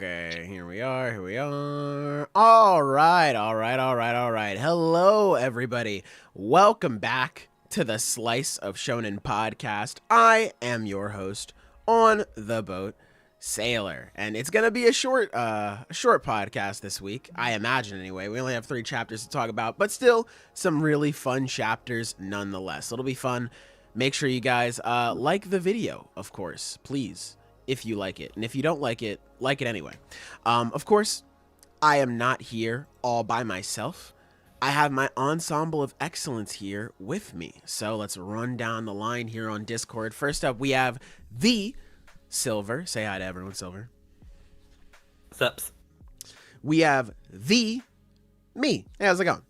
Okay, here we are. All right. Hello, everybody. Welcome back to the Slice of Shonen Podcast. I am your host on the boat, Sailor, and it's gonna be a short podcast this week. I imagine, anyway. We only have 3 chapters to talk about, but still some really fun chapters nonetheless. It'll be fun. Make sure you guys like the video, of course, please, if you like it, and if you don't like it anyway. Of course, I am not here all by myself. I have my Ensemble of Excellence here with me. So let's run down the line here on Discord. First up, we have the Silver. Say hi to everyone, Silver. What's up? We have the me. Hey, how's it going?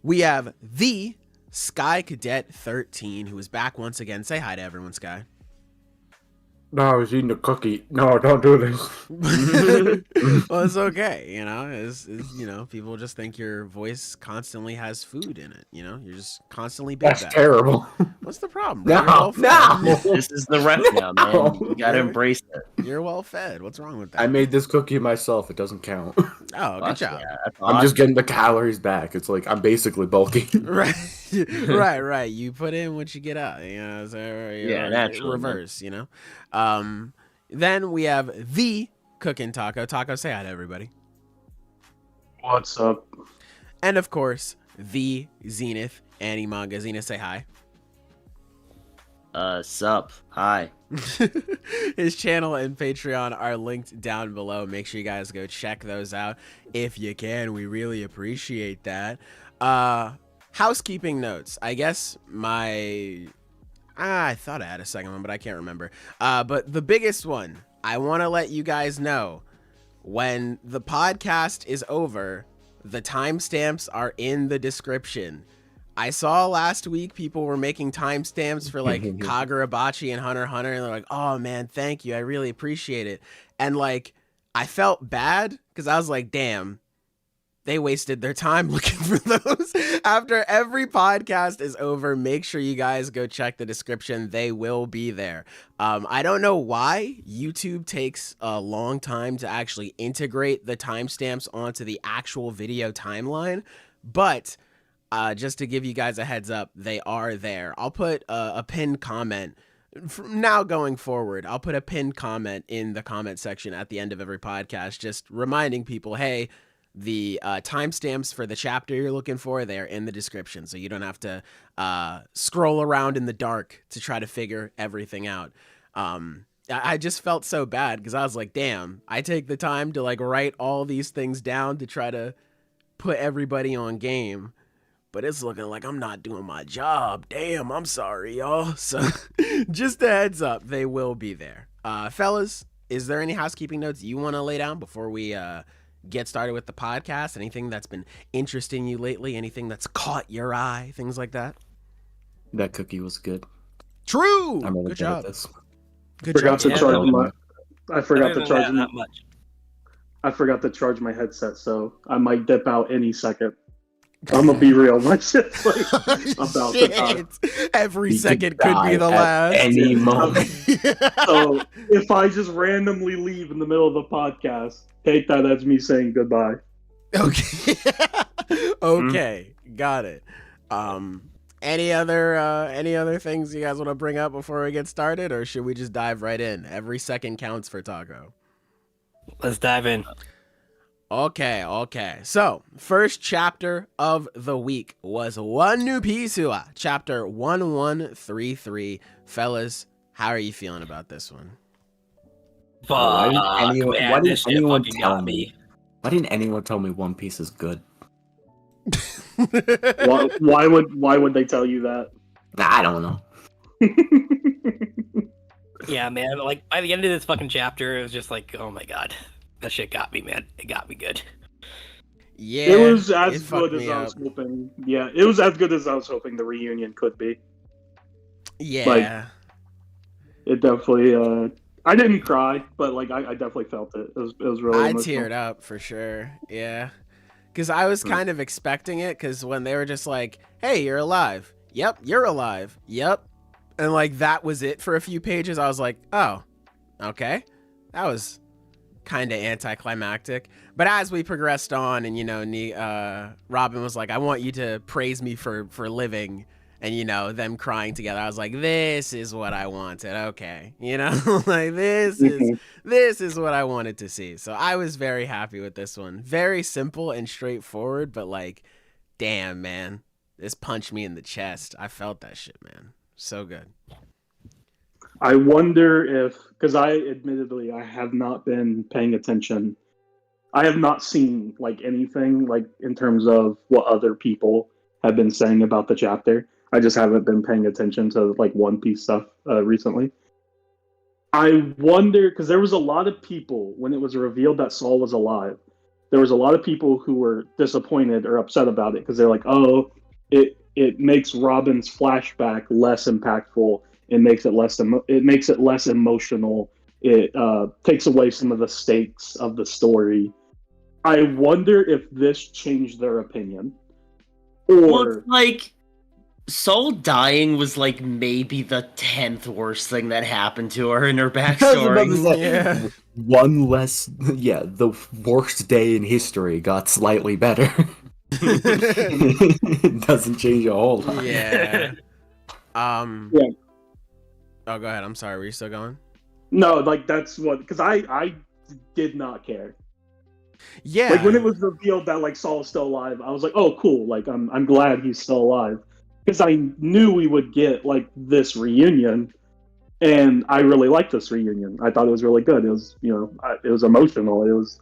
We have the Sky Cadet 13, who is back once again. Say hi to everyone, Sky. No, I was eating a cookie. No, don't do this. Well, it's okay, it's people just think your voice constantly has food in it, you're just constantly big. That's terrible. What's the problem? No. This is the ref now, man. You gotta embrace it. You're well fed. What's wrong with that? I made this cookie myself. It doesn't count. Oh, good job. Yeah, I'm just getting the calories back. It's like I'm basically bulky. Right. You put in what you get out. Naturally. Reverse. Then we have the Cooking Taco. Taco, say hi to everybody. What's up? And of course, the Zenith Manga. Zenith, say hi. Sup. Hi. His channel and Patreon are linked down below. Make sure you guys go check those out if you can. We really appreciate that. Housekeeping notes. I guess I thought I had a second one, but I can't remember. But the biggest one, I want to let you guys know, when the podcast is over, the timestamps are in the description. I saw last week people were making timestamps for like Kagurabachi and Hunter x Hunter, and they're like, oh man, thank you, I really appreciate it. And like, I felt bad because I was like, damn, they wasted their time looking for those. After every podcast is over, make sure you guys go check the description. They will be there. I don't know why YouTube takes a long time to actually integrate the timestamps onto the actual video timeline, but just to give you guys a heads up, they are there. I'll put a pinned comment. From now going forward, I'll put a pinned comment in the comment section at the end of every podcast, just reminding people, hey, the timestamps for the chapter you're looking for, they're in the description, so you don't have to scroll around in the dark to try to figure everything out. I just felt so bad because I was like, damn, I take the time to like write all these things down to try to put everybody on game, but it's looking like I'm not doing my job. Damn, I'm sorry, y'all. So just a heads up, they will be there. Fellas, is there any housekeeping notes you want to lay down before we get started with the podcast? Anything that's been interesting you lately? Anything that's caught your eye? Things like that? That cookie was good. True. I'm really good job. at this. Good Forgot job. to charge my. I forgot to charge that much. I forgot to charge my headset, so I might dip out any second. I'm gonna be real. My shit's like about to die. Every You second could could be the die at last. any moment. So if I just randomly leave in the middle of the podcast, take that as me saying goodbye. Okay. Okay. Got it. Any other things you guys want to bring up before we get started, or should we just dive right in? Every second counts for Taco. Let's dive in. Okay. So, first chapter of the week was One New Pisua, chapter 1133. Fellas, how are you feeling about this one? Why didn't anyone fucking tell got me? Why didn't anyone tell me One Piece is good? Why would they tell you that? I don't know. Yeah, man. Like by the end of this fucking chapter, it was just like, oh my god, that shit got me, man. It got me good. Yeah, It was as fucked good as me I was up. hoping. Yeah, it was as good as I was hoping the reunion could be. Yeah. Like, it definitely. I didn't cry, but like I definitely felt it. It was really. I emotional. teared up for sure. Yeah. Because I was kind of expecting it, because when they were just like, hey, you're alive. Yep, you're alive. Yep. And like that was it for a few pages. I was like, oh, okay. That was kind of anticlimactic. But as we progressed on, and you know, Robin was like, "I want you to praise me for living," and you know, them crying together. I was like, "This is what I wanted." Okay, you know, like this is what I wanted to see. So I was very happy with this one. Very simple and straightforward, but like, damn man, this punched me in the chest. I felt that shit, man. So good. I wonder if, because I have not been paying attention. I have not seen like anything like in terms of what other people have been saying about the chapter. I just haven't been paying attention to like One Piece stuff recently. I wonder, because there was a lot of people when it was revealed that Saul was alive. There was a lot of people who were disappointed or upset about it because they're like, "Oh, it makes Robin's flashback less impactful. It makes it less emotional. It takes away some of the stakes of the story." I wonder if this changed their opinion. Or like Soul dying was like maybe the 10th worst thing that happened to her in her backstory. Yeah. One less, the worst day in history got slightly better. It doesn't change a whole lot. Yeah. Yeah. Oh, go ahead. I'm sorry. Were you still going? no, like that's what, because I did not care. Yeah. Like when it was revealed that like Saul is still alive, I was like, "Oh, cool! Like I'm glad he's still alive," because I knew we would get like this reunion, and I really liked this reunion. I thought it was really good. It was it was emotional. It was.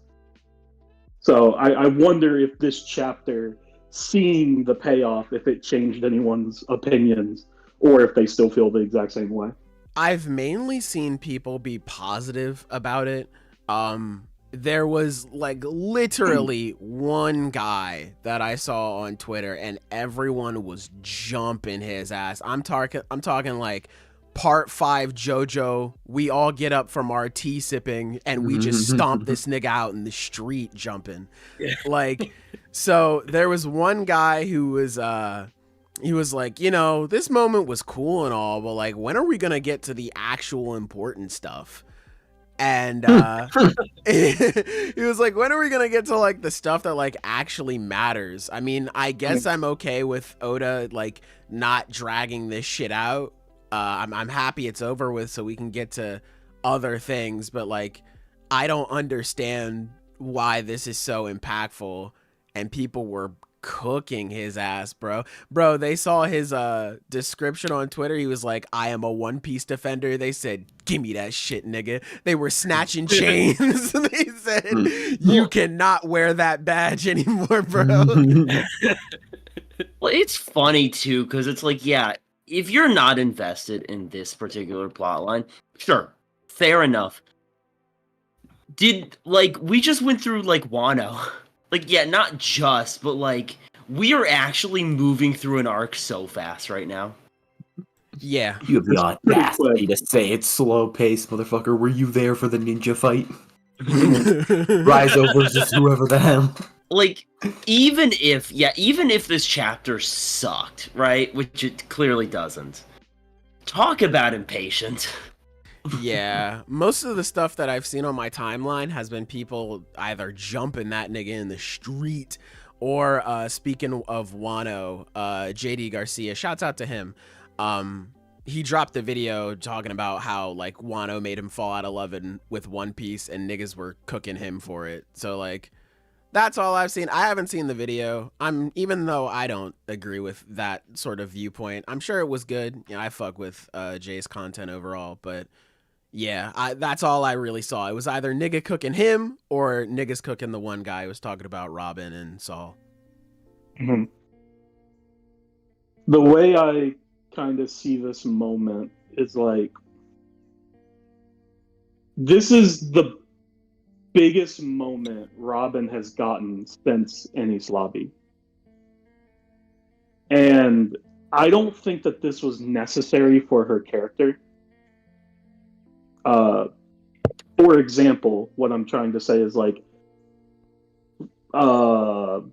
So I wonder if this chapter, seeing the payoff, if it changed anyone's opinions, or if they still feel the exact same way. I've mainly seen people be positive about it. There was like literally one guy that I saw on Twitter and everyone was jumping his ass. I'm talking like part 5 JoJo. We all get up from our tea sipping and we just stomp this nigga out in the street jumping. Like, so there was one guy who was, he was like, this moment was cool and all, but like, when are we going to get to the actual important stuff? And he was like, when are we gonna get to like the stuff that like actually matters? I mean, I guess I'm okay with Oda like not dragging this shit out. I'm happy it's over with so we can get to other things, but like I don't understand why this is so impactful. And people were cooking his ass, bro. They saw his description on Twitter. He was like, "I am a One Piece defender." They said, "Give me that shit, nigga." They were snatching chains. They said, "You cannot wear that badge anymore, bro." Well, it's funny too because it's like, yeah, if you're not invested in this particular plotline, sure, fair enough. We just went through like Wano. Like, yeah, not just, but like, we are actually moving through an arc so fast right now. Yeah. You have the audacity to say it's slow paced, motherfucker. Were you there for the ninja fight? Rise versus whoever the hell. Like, even if this chapter sucked, right? Which it clearly doesn't. Talk about impatient. Yeah, most of the stuff that I've seen on my timeline has been people either jumping that nigga in the street or speaking of Wano, JD Garcia, shouts out to him. He dropped a video talking about how like Wano made him fall out of love with One Piece and niggas were cooking him for it. So like that's all I've seen. I haven't seen the video. Even though I don't agree with that sort of viewpoint, I'm sure it was good. I fuck with Jay's content overall, but yeah, that's all I really saw. It was either nigga cooking him or niggas cooking the one guy who was talking about Robin and Saul. Mm-hmm. The way I kind of see this moment is like, this is the biggest moment Robin has gotten since Enies Lobby. And I don't think that this was necessary for her character. For example, what I'm trying to say is like Sanji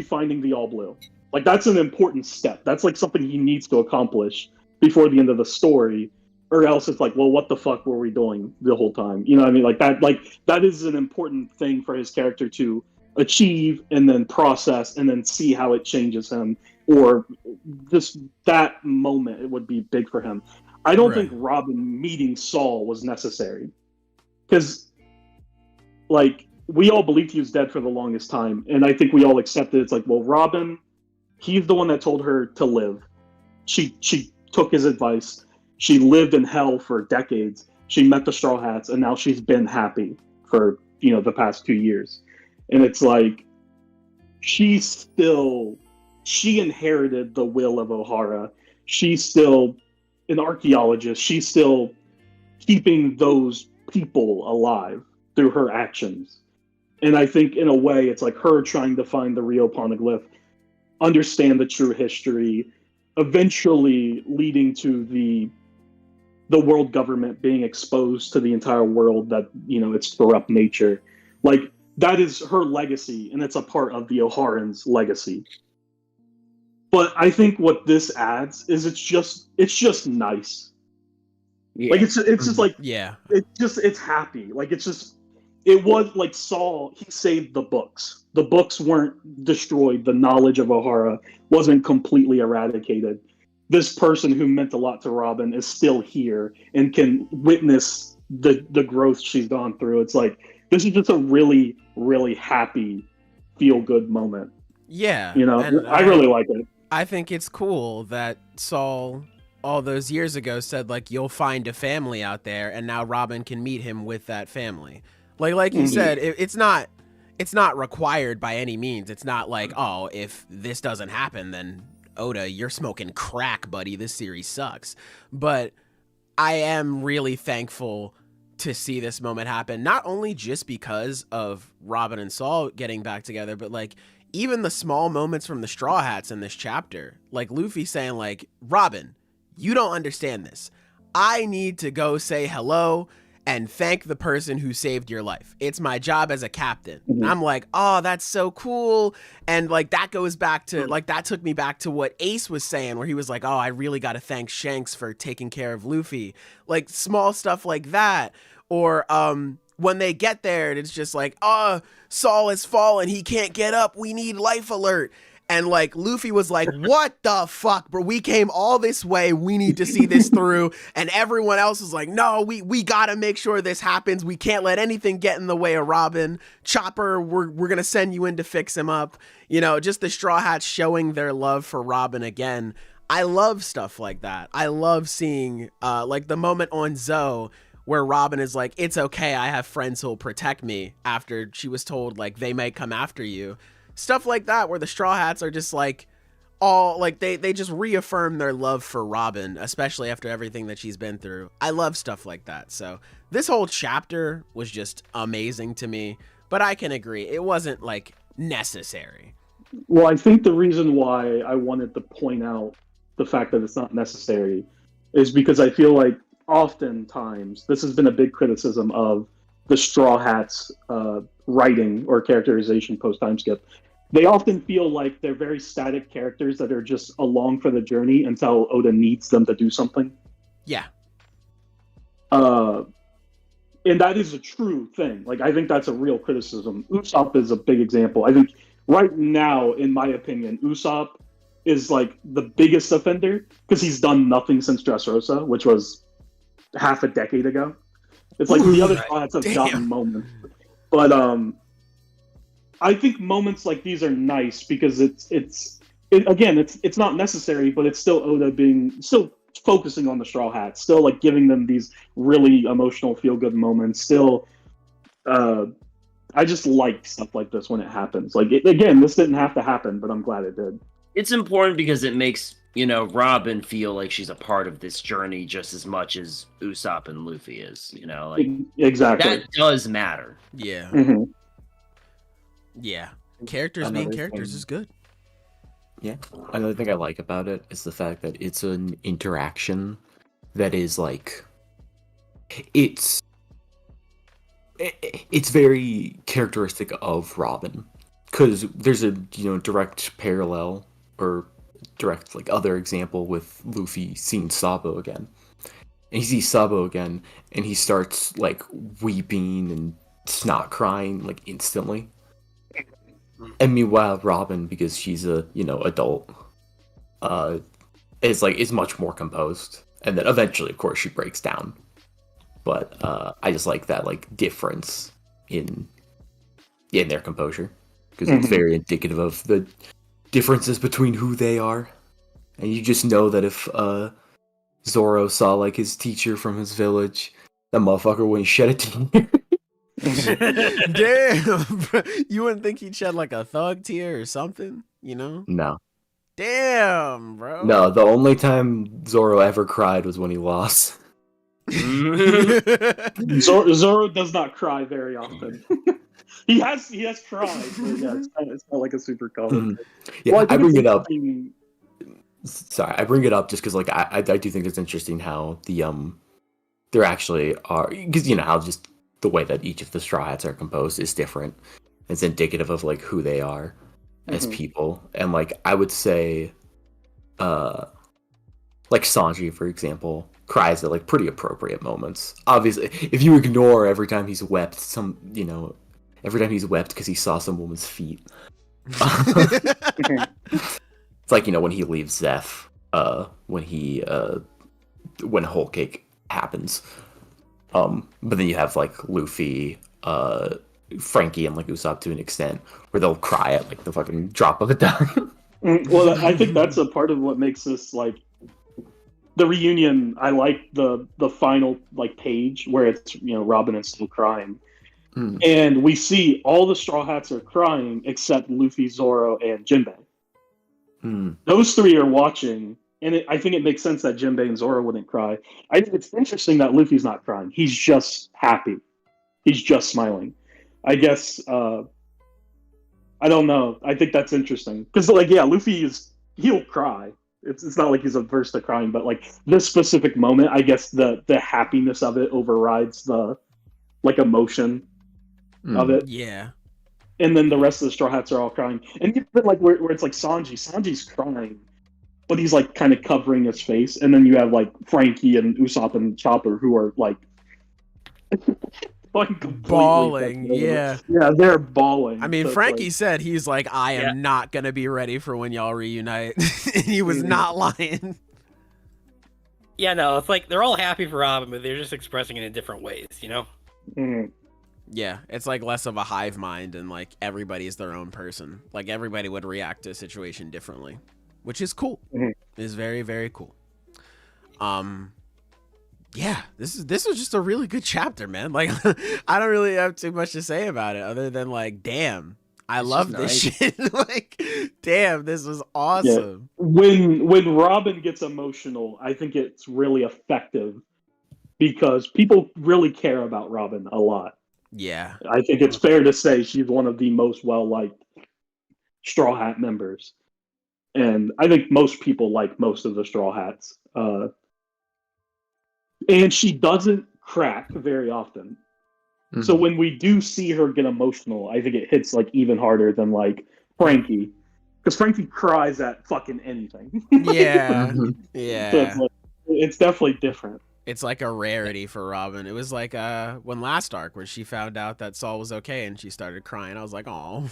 finding the All Blue. Like that's an important step. That's like something he needs to accomplish before the end of the story. or else it's like, well, what the fuck were we doing the whole time? You know what I mean? That is an important thing for his character to achieve and then process and then see how it changes him, or just that moment, it would be big for him. I don't think Robin meeting Saul was necessary, because like we all believed he was dead for the longest time, and I think we all accepted it's like, well, Robin, he's the one that told her to live. She took his advice. She lived in hell for decades. She met the Straw Hats, and now she's been happy for, the past 2 years. And it's like, she inherited the will of Ohara. She's still an archaeologist. She's still keeping those people alive through her actions. And I think in a way, it's like her trying to find the real poneglyph, understand the true history, eventually leading to the world government being exposed to the entire world that, its corrupt nature. Like, that is her legacy, and it's a part of the Oharan's legacy. But I think what this adds is it's just nice. Yeah. Like, it's just like, Yeah. it's happy. Like, it was like Saul, he saved the books. The books weren't destroyed. The knowledge of Ohara wasn't completely eradicated. This person who meant a lot to Robin is still here and can witness the growth she's gone through. It's like, this is just a really, really happy, feel-good moment. Yeah. And I really like it. I think it's cool that Saul, all those years ago, said, like, you'll find a family out there, and now Robin can meet him with that family. Like you said, it's not required by any means. It's not like, oh, if this doesn't happen, then Oda, you're smoking crack, buddy. This series sucks. But I am really thankful to see this moment happen, not only just because of Robin and Saul getting back together, but like even the small moments from the Straw Hats in this chapter, like Luffy saying like, Robin, you don't understand this. I need to go say hello and thank the person who saved your life. It's my job as a captain. And I'm like, oh, that's so cool. And like, that goes back to, like, that took me back to what Ace was saying, where he was like, oh, I really got to thank Shanks for taking care of Luffy. Like small stuff like that. Or when they get there and it's just like, oh, Saul has fallen. He can't get up. We need life alert. And like Luffy was like, what the fuck, bro? We came all this way. We need to see this through. And everyone else was like, no, we got to make sure this happens. We can't let anything get in the way of Robin. Chopper, we're going to send you in to fix him up. Just the Straw Hats showing their love for Robin again. I love stuff like that. I love seeing like the moment on Zoe where Robin is like, it's okay, I have friends who'll protect me, after she was told like they might come after you. Stuff like that, where the Straw Hats are just like, all like they just reaffirm their love for Robin, especially after everything that she's been through. I love stuff like that. So this whole chapter was just amazing to me, but I can agree, it wasn't like necessary. Well, I think the reason why I wanted to point out the fact that it's not necessary is because I feel like oftentimes this has been a big criticism of the Straw Hats writing or characterization post time skip. They often feel like they're very static characters that are just along for the journey until Oda needs them to do something. Yeah. And that is a true thing. Like, I think that's a real criticism. Usopp is a big example. I think right now, in my opinion, Usopp is like the biggest offender because he's done nothing since Dressrosa, which was half a decade ago. It's like the other spots have gotten moments. But I think moments like these are nice because it's not necessary, but it's still Oda still focusing on the Straw Hats, still like giving them these really emotional feel-good moments. Still, I just like stuff like this when it happens. Like, again, this didn't have to happen, but I'm glad it did. It's important because it makes, Robin feel like she's a part of this journey just as much as Usopp and Luffy is, like Exactly. That does matter. Yeah. Mm-hmm. Yeah. Characters being characters is good. Yeah. Another thing I like about it is the fact that it's an interaction that is like, it's very characteristic of Robin, because there's a direct parallel or direct like other example with Luffy seeing Sabo again, and he sees Sabo again, and he starts like weeping and snot crying like instantly. And meanwhile, Robin, because she's a adult, is much more composed, and then eventually, of course, she breaks down. But I just like that like difference in their composure, because it's very indicative of the differences between who they are, and you just know that if Zoro saw like his teacher from his village, that motherfucker wouldn't shed a tear. Damn, you wouldn't think he'd shed like a thug tear or something, No. Damn, bro. No, the only time Zoro ever cried was when he lost. Zoro does not cry very often. he has cried, but yeah, it's not like a super common. Yeah, Well, I bring it up. Sorry, I bring it up just because like I do think it's interesting how there actually are, because how just the way that each of the Straw Hats are composed is different. It's indicative of like who they are as people, and like I would say, like Sanji, for example, cries at like pretty appropriate moments. Obviously, if you ignore every time he's wept, every time he's wept because he saw some woman's feet. It's like when he leaves Zeph, when Whole Cake happens. But then you have like Luffy, Frankie, and like Usopp to an extent, where they'll cry at like the fucking drop of a dime. Well, I think that's a part of what makes this like the reunion. I like the final like page where it's Robin and Saul crying, and we see all the Straw Hats are crying except Luffy, Zoro, and Jinbei. Those three are watching, and I think it makes sense that Jinbei and Zoro wouldn't cry. I think it's interesting that Luffy's not crying. He's just happy. He's just smiling. I guess. I don't know. I think that's interesting because, like, yeah, he'll cry. It's not like he's averse to crying, but like this specific moment, I guess the happiness of it overrides the like emotion of it. Yeah. And then the rest of the Straw Hats are all crying, and even like where it's like Sanji's crying, but he's like kind of covering his face, and then you have like Frankie and Usopp and Chopper who are like. Bawling, yeah, they're bawling. I mean, so Frankie said he's like, I am not gonna be ready for when y'all reunite, and he was not lying. Yeah, no, it's like they're all happy for Robin, but they're just expressing it in different ways, Yeah, it's like less of a hive mind, and like everybody's their own person. Like everybody would react to a situation differently, which is cool. It's very, very cool. Yeah, this was just a really good chapter, man. Like, I don't really have too much to say about it other than like, damn, I love this shit. Like, damn, this was awesome. Yeah. When Robin gets emotional, I think it's really effective because people really care about Robin a lot. Yeah, I think it's fair to say she's one of the most well-liked Straw Hat members, and I think most people like most of the Straw Hats. And she doesn't crack very often. So when we do see her get emotional, I think it hits like even harder than like Frankie, because Frankie cries at fucking anything. Yeah, yeah. So it's definitely different. It's like a rarity for Robin. It was like when last arc where she found out that Saul was okay and she started crying. I was like, oh,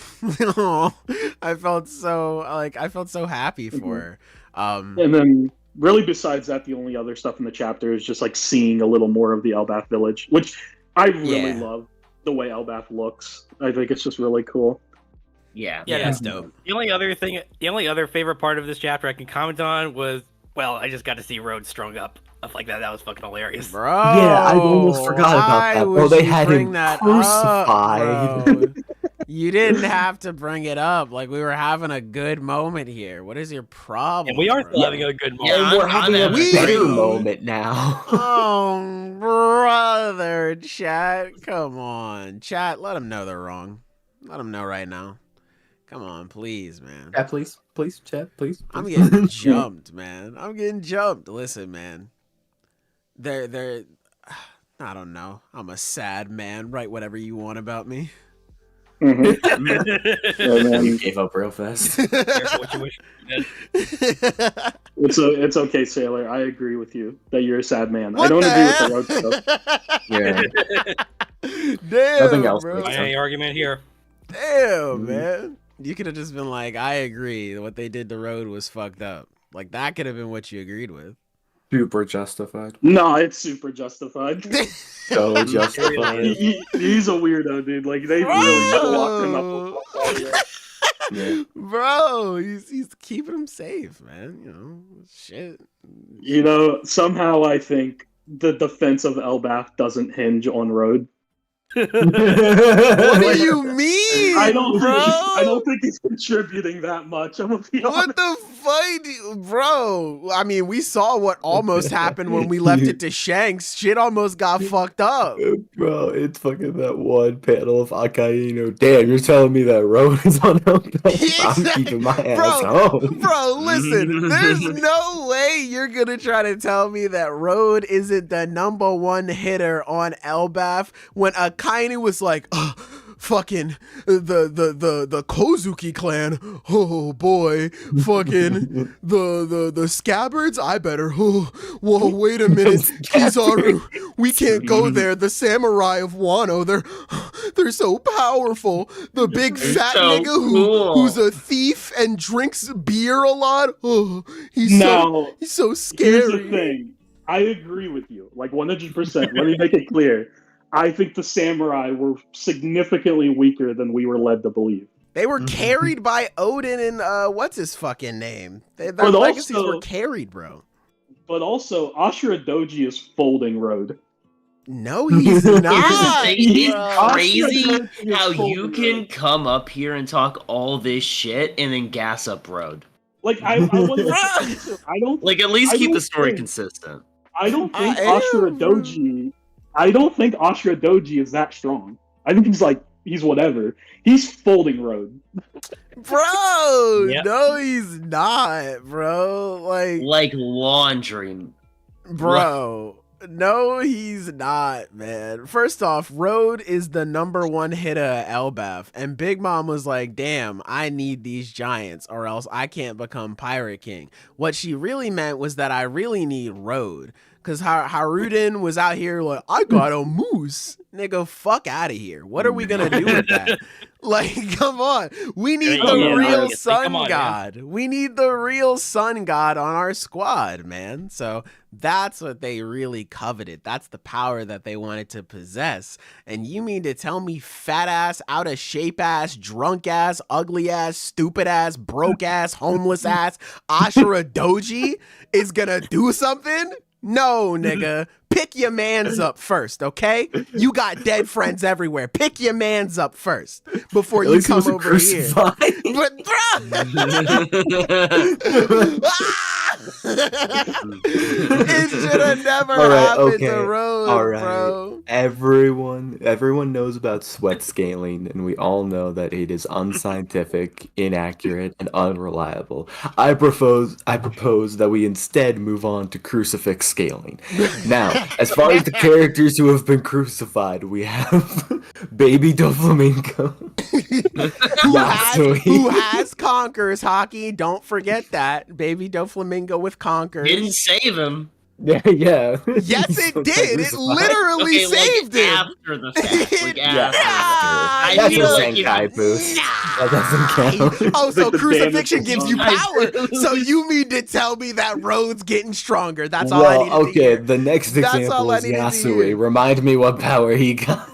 I felt so happy for her. And then really besides that, the only other stuff in the chapter is just like seeing a little more of the Elbaf village, which I really love the way Elbaf looks. I think it's just really cool. Yeah, that's dope. The only other favorite part of this chapter I can comment on was, well, I just got to see Rhodes strung up. Stuff like that. That was fucking hilarious. Bro. Yeah, I almost forgot about that. Bro, they had him crucified. You didn't have to bring it up. Like, we were having a good moment here. What is your problem? And we are still having a good moment. Yeah, we're having a better moment now. Oh, brother, chat. Come on. Chat, let them know they're wrong. Let them know right now. Come on, please, man. Yeah, please, chat, please. I'm getting jumped, man. I'm getting jumped. Listen, man. They're I don't know. I'm a sad man. Write whatever you want about me. Mhm. Yeah, man. You gave up real fast. Careful what you wish you did. It's okay, Sailor. I agree with you that you're a sad man. I What don't the agree with the road stuff. Yeah. Damn, Nothing else bro. makes sense. Any argument here? Damn, man. You could have just been like, I agree. What they did to Road was fucked up. Like, that could have been what you agreed with. Super justified. No, it's super justified. So justified. He's a weirdo, dude. Like they really should have locked him up. Yeah. Bro, he's keeping him safe, man. You know, shit. You know, somehow I think the defense of Elbath doesn't hinge on Road. What do you mean, I bro? don't think he's contributing that much. I'm gonna be What honest. the fuck, bro? I mean, we saw what almost happened when we left it to Shanks. Shit almost got fucked up. Bro, it's fucking that one panel of Akainu. Damn, you're telling me that Road is on I'm keeping my ass home. Bro, listen, there's no way you're gonna try to tell me that Road isn't the number one hitter on Elbath when Akainu was like, fucking the Kozuki clan. Oh boy, fucking the scabbards. I better. Whoa, wait a minute, Kizaru. We can't go there. The samurai of Wano. They're so powerful. The big fat so nigga cool. who's a thief and drinks beer a lot. Oh, he's so Here's scary. the thing. I agree with you, like 100%. Let me make it clear. I think the samurai were significantly weaker than we were led to believe. They were carried by Odin and what's his fucking name? Their But legacies also- were carried, bro. But also, Ashura Doji is folding Road. No, he's Here's the not. thing, it's bro. crazy You're how you folding can Road. come up here and talk all this shit and then gas up Road. Like I don't Like, at least I keep the don't story think- consistent. I don't think I am, Ashura bro. Doji. I don't think Ashura Doji is that strong. I think he's whatever. He's folding Road. Bro, Yep. no, he's not, bro. Like laundry. Bro, no, he's not, man. First off, Road is the number one hitter at Elbath, and Big Mom was like, damn, I need these giants, or else I can't become Pirate King. What she really meant was that I really need Road, because Haruden was out here like, I got a moose. Nigga, fuck out of here. What are we gonna do with that? Like, come on. We need Yeah, the yeah, real obviously. sun Come on, man. god. We need the real sun god on our squad, man. So that's what they really coveted. That's the power that they wanted to possess. And you mean to tell me fat ass, out of shape ass, drunk ass, ugly ass, stupid ass, broke ass, homeless ass, Ashura Doji is gonna do something? No, nigga. Pick your mans up first, okay? You got dead friends everywhere. Pick your mans up first before At you least he come wasn't over here. crucified. But it should have never All right, happened okay. to Road, All right. bro. Everyone knows about sweat scaling, and we all know that it is unscientific, inaccurate, and unreliable. I propose that we instead move on to crucifix scaling. Now, as far as the characters who have been crucified, we have Baby Doflamingo. who has Conkers hockey? Don't forget that. Baby Doflamingo with Conkers. Didn't save him. Yeah. Yes, it did. It Crucified. literally Okay, saved like him. after the fact. Like Yeah. after. I That's feel a like if- Senkai boost. That doesn't count. Oh, so Like the crucifixion damage gives is you on. power. So you mean to tell me that Road's getting stronger? That's all I Well, needed to okay, hear. the next That's example all I is needed to Yasui. hear. Remind me what power he got.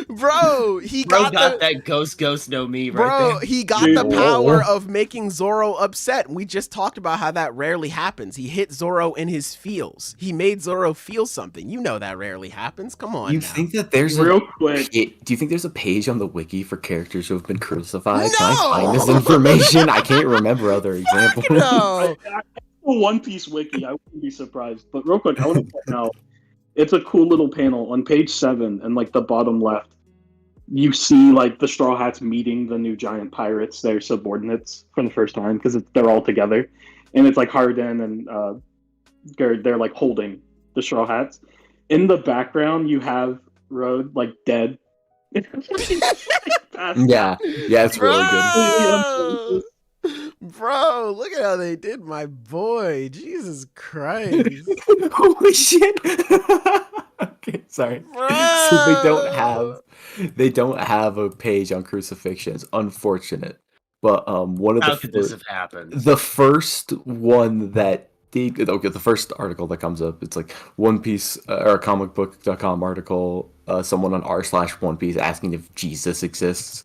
Bro, he Bro got got the that ghost no me right bro. there. He got the Dude. power of making Zoro upset. We just talked about how that rarely happens. He hit Zoro in his feels. He made Zoro feel something. You know that rarely happens. Come on. You now. think that there's Real quick, do you think there's a page on the wiki for characters who have been crucified? Can I No! find this information? I can't remember other examples. No. One Piece wiki, I wouldn't be surprised. But real quick, I want to point out, it's a cool little panel on page 7, and like the bottom left, you see like the Straw Hats meeting the new giant pirates, their subordinates, for the first time because they're all together, and it's like Harden and they're like holding the Straw Hats. In the background, you have Road like dead. Yeah, it's really good. Bro, look at how they did my boy. Jesus Christ. Holy shit. Okay, sorry. Bro. So they don't have a page on crucifixions. Unfortunate. But one of How could this have happened? the first one that the first article that comes up, it's like One Piece or a comicbook.com article, someone on r/One Piece asking if Jesus exists.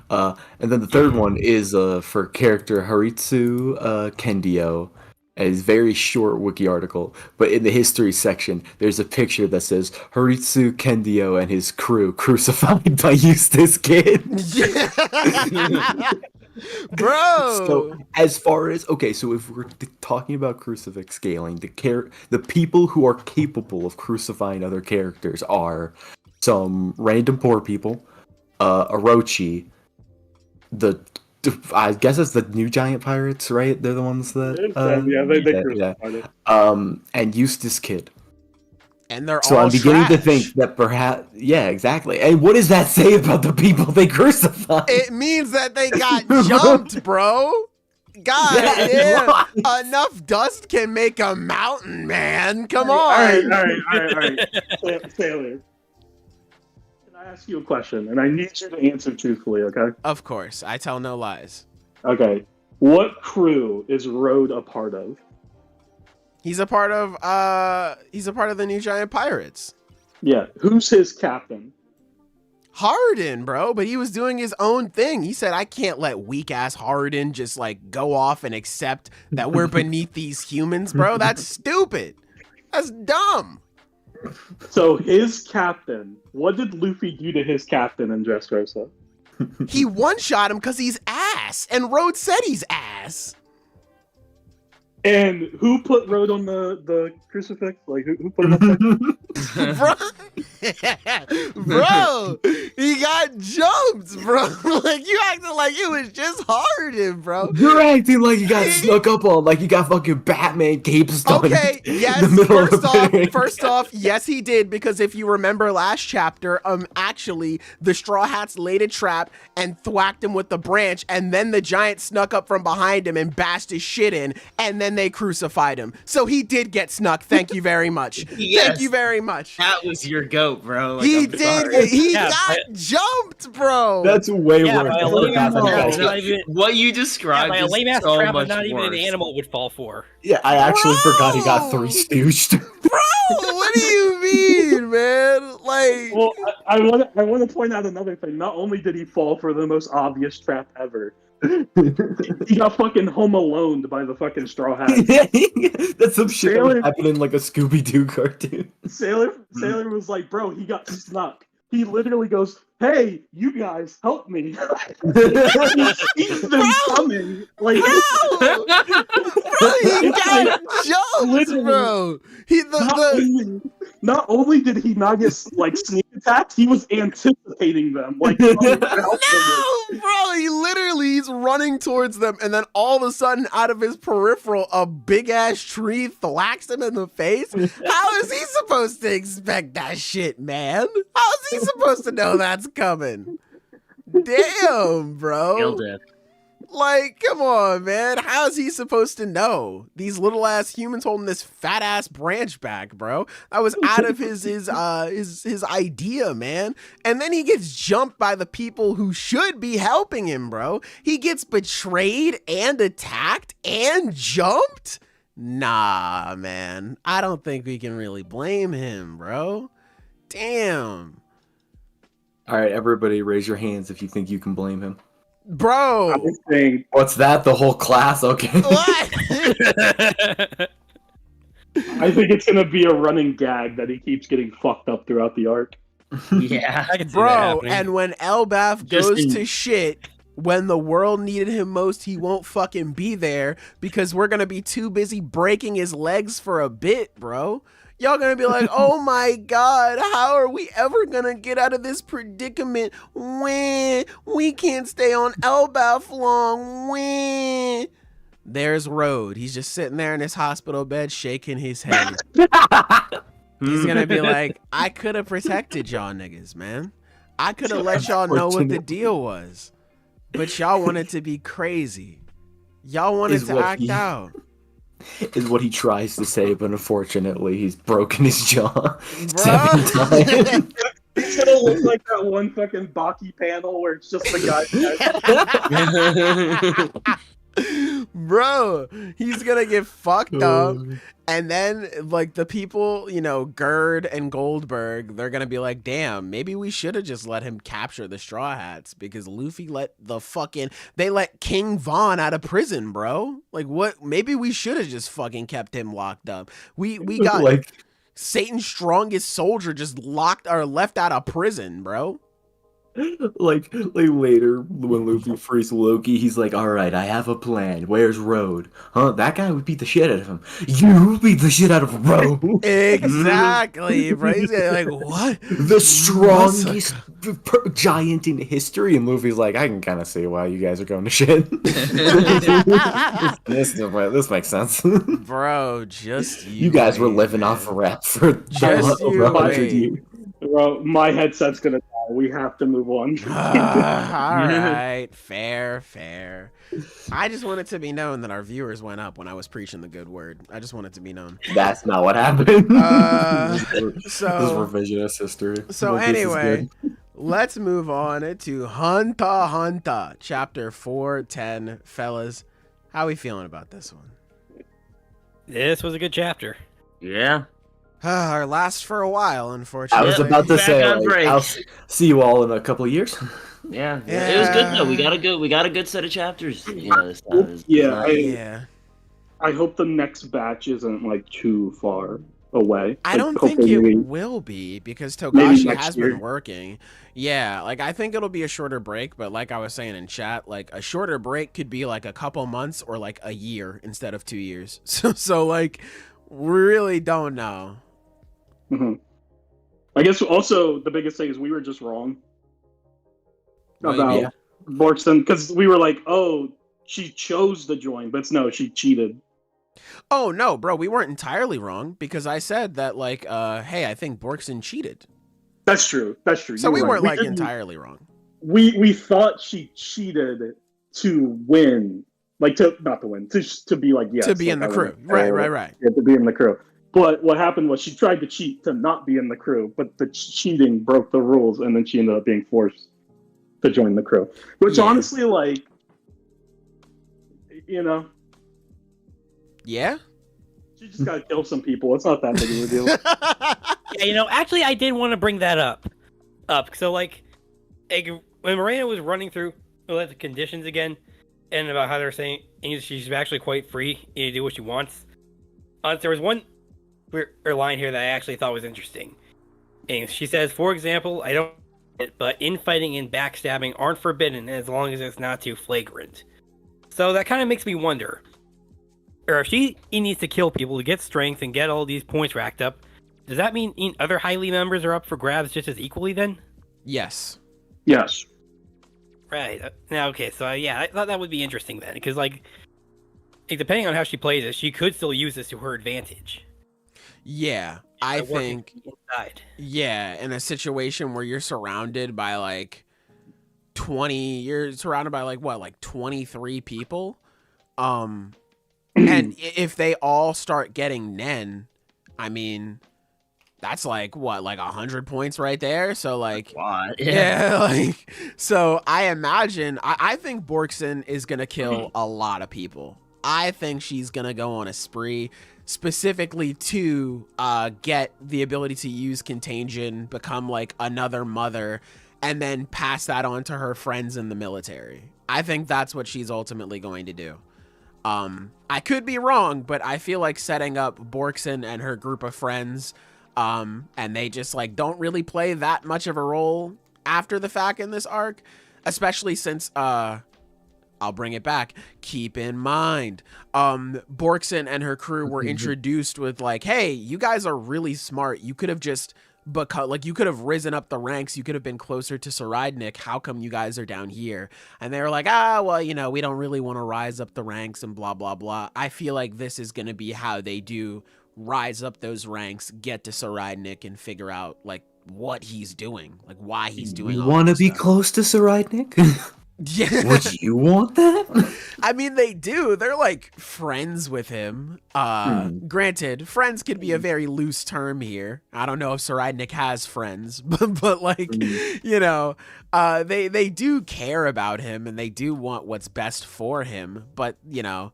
And then the third one is for character Haritsu Kendio. It's a very short wiki article, but in the history section, there's a picture that says Haritsu Kendio and his crew crucified by Eustace Kid. Bro. So as far as so if we're talking about crucifix scaling, the people who are capable of crucifying other characters are some random poor people, Orochi, I guess it's the new giant pirates, right? They're the ones that they crucified it. And Eustace Kid. And they're So all I'm beginning to trash. think that perhaps, exactly. And what does that say about the people they crucified? It means that they got jumped, bro. God damn. Enough dust can make a mountain, man. Come on. All right. Sailor. Can I ask you a question? And I need you to answer truthfully, okay? Of course. I tell no lies. Okay. What crew is Road a part of? He's a part of the New Giant Pirates. Yeah. Who's his captain? Harden, bro, but he was doing his own thing. He said, I can't let weak ass Harden just like go off and accept that we're beneath these humans, bro. That's stupid. That's dumb. So his captain, what did Luffy do to his captain in Dressrosa? He one-shot him because he's ass, and Rhodes said he's ass. And who put Road on the crucifix? Like who put him up there? Bro, he got jumped, bro. Like you acting like it was just Harden, bro. You're acting like you got snuck up on, like you got fucking Batman cape stuff. Okay, yes. First off, yes, he did, because if you remember last chapter, actually the Straw Hats laid a trap and thwacked him with the branch, and then the giant snuck up from behind him and bashed his shit in, and then they crucified him. So he did get snuck. Thank you very much. Yes. Thank you very much. That was your goat, bro. Like, He I'm did. sorry. He Yeah, got jumped, bro. That's way Yeah, worse. by a than lame ass the trap, Batman not even, What you described by a is lame ass so trap, much but not even an worse. animal would fall for. Yeah, I actually forgot he got Bro. 3 stooged. Bro, what do you mean, man? Like, Well, I want to point out another thing. Not only did he fall for the most obvious trap ever, he got fucking home alone by the fucking Straw Hat. That's some shit that Sailor- would happen in like a Scooby-Doo cartoon. Sailor was like, bro, he got snuck. He literally goes, hey, you guys, help me. He sees them coming. Like, bro, he got jumped, Literally. bro. not only did he not get like sneak attacked, he was anticipating them. Like, help them. No, bro, he's running towards them, and then all of a sudden, out of his peripheral, a big ass tree thwacks him in the face. How is he supposed to expect that shit, man? How is he supposed to know that's coming? Damn, bro. Killed it. Like, come on, man. How is he supposed to know? These little ass humans holding this fat ass branch back, bro. That was out of his idea, man. And then he gets jumped by the people who should be helping him, bro. He gets betrayed and attacked and jumped? Nah, man. I don't think we can really blame him, bro. Damn. All right, everybody, raise your hands if you think you can blame him. Bro. I'm saying, What's that? The whole class? Okay. What? I think it's gonna be a running gag that he keeps getting fucked up throughout the arc. Yeah. I can see that Bro, happening. and when Elbaf Just goes in- to shit, when the world needed him most, he won't fucking be there because we're gonna be too busy breaking his legs for a bit, bro. Y'all gonna be like, oh my god, how are we ever gonna get out of this predicament when we can't stay on Elbaf long? When there's Road. He's just sitting there in his hospital bed shaking his head. He's gonna be like, I could have protected y'all niggas, man. I could have let y'all know what the deal was, but y'all wanted to be crazy. Y'all wanted to act out. Is what he tries to say, but unfortunately, he's broken his jaw 7 times. It's gonna look like that one fucking Baki panel where it's just the guy. Bro, he's gonna get fucked up, and then like the people, you know, Gerd and Goldberg, they're gonna be like, damn, maybe we should have just let him capture the Straw Hats because Luffy let King Von out of prison, bro. Like, what? Maybe we should have just fucking kept him locked up. We got like Satan's strongest soldier just left out of prison, bro. like later when Luffy frees Loki, he's like, all right, I have a plan. Where's Road? Huh? That guy would beat the shit out of him. You beat the shit out of Road. Exactly, bro. He's like, what? The strongest giant in history. And Luffy's like, I can kind of see why you guys are going to shit. This makes sense. Bro, just you guys were living off a rap for just 100 years. Bro, my headset's gonna die. We have to move on. All right, fair. I just want it to be known that our viewers went up when I was preaching the good word. I just want it to be known. That's not what happened. This is revisionist history. So anyway, let's move on to Hunter x Hunter, chapter 410. Fellas, how we feeling about this one? This was a good chapter. Yeah. Our last for a while, unfortunately. I was about to Back say, on break. I'll see you all in a couple of years. Yeah. It was good though. We got a good set of chapters. This time. Yeah. I hope the next batch isn't like too far away. I don't think it will be because Togashi has been working. Yeah, like I think it'll be a shorter break, but like I was saying in chat, like a shorter break could be like a couple months or like a year instead of 2 years. So like we really don't know. Mm-hmm. I guess also the biggest thing is we were just wrong about Borkson because we were like, oh, she chose to join, but no, she cheated. Oh no, bro, we weren't entirely wrong because I said that like, hey, I think Borkson cheated. That's true. So we weren't like entirely wrong. We thought she cheated to win, like not to win, to be like yes, to be like, in the crew, right. Yeah, to be in the crew. But what happened was she tried to cheat to not be in the crew, but the cheating broke the rules, and then she ended up being forced to join the crew. Which honestly, like, you know, yeah, She just gotta kill some people. It's not that big of a deal. Yeah, you know, actually, I did want to bring that up. So, like, when Moreno was running through the conditions again, and about how they're saying she's actually quite free to do what she wants. There was one line here that I actually thought was interesting. And she says, for example, I don't, but infighting and backstabbing aren't forbidden as long as it's not too flagrant. So that kind of makes me wonder, or if she needs to kill people to get strength and get all these points racked up, does that mean other Highly members are up for grabs just as equally then? Yes. Yes. Right. Now, okay, so yeah, I thought that would be interesting then, because like depending on how she plays it, she could still use this to her advantage. Yeah, I think. Inside. Yeah, in a situation where you're surrounded by like 23 people, and if they all start getting Nen, I mean, that's like what, like 100 points right there. So like, like, so I imagine, I think Borkson is gonna kill a lot of people. I think she's gonna go on a spree specifically to get the ability to use contagion, become like another mother, and then pass that on to her friends in the military. I think that's what she's ultimately going to do. I could be wrong, but I feel like setting up Borkson and her group of friends, and they just like don't really play that much of a role after the fact in this arc, especially since I'll bring it back. Keep in mind, Borkson and her crew were introduced with like, hey, you guys are really smart. You could have just you could have risen up the ranks. You could have been closer to Saradnik. How come you guys are down here? And they were like, well, you know, we don't really want to rise up the ranks and blah, blah, blah. I feel like this is going to be how they do rise up those ranks, get to Saradnik and figure out like what he's doing, like why he's doing. You all want to this be stuff. close to Saridnik? Yeah. Would you want that? I mean, they do. They're like friends with him. Granted, friends could be a very loose term here. I don't know if Saridnik has friends, but like, you know, they do care about him and they do want what's best for him. But you know,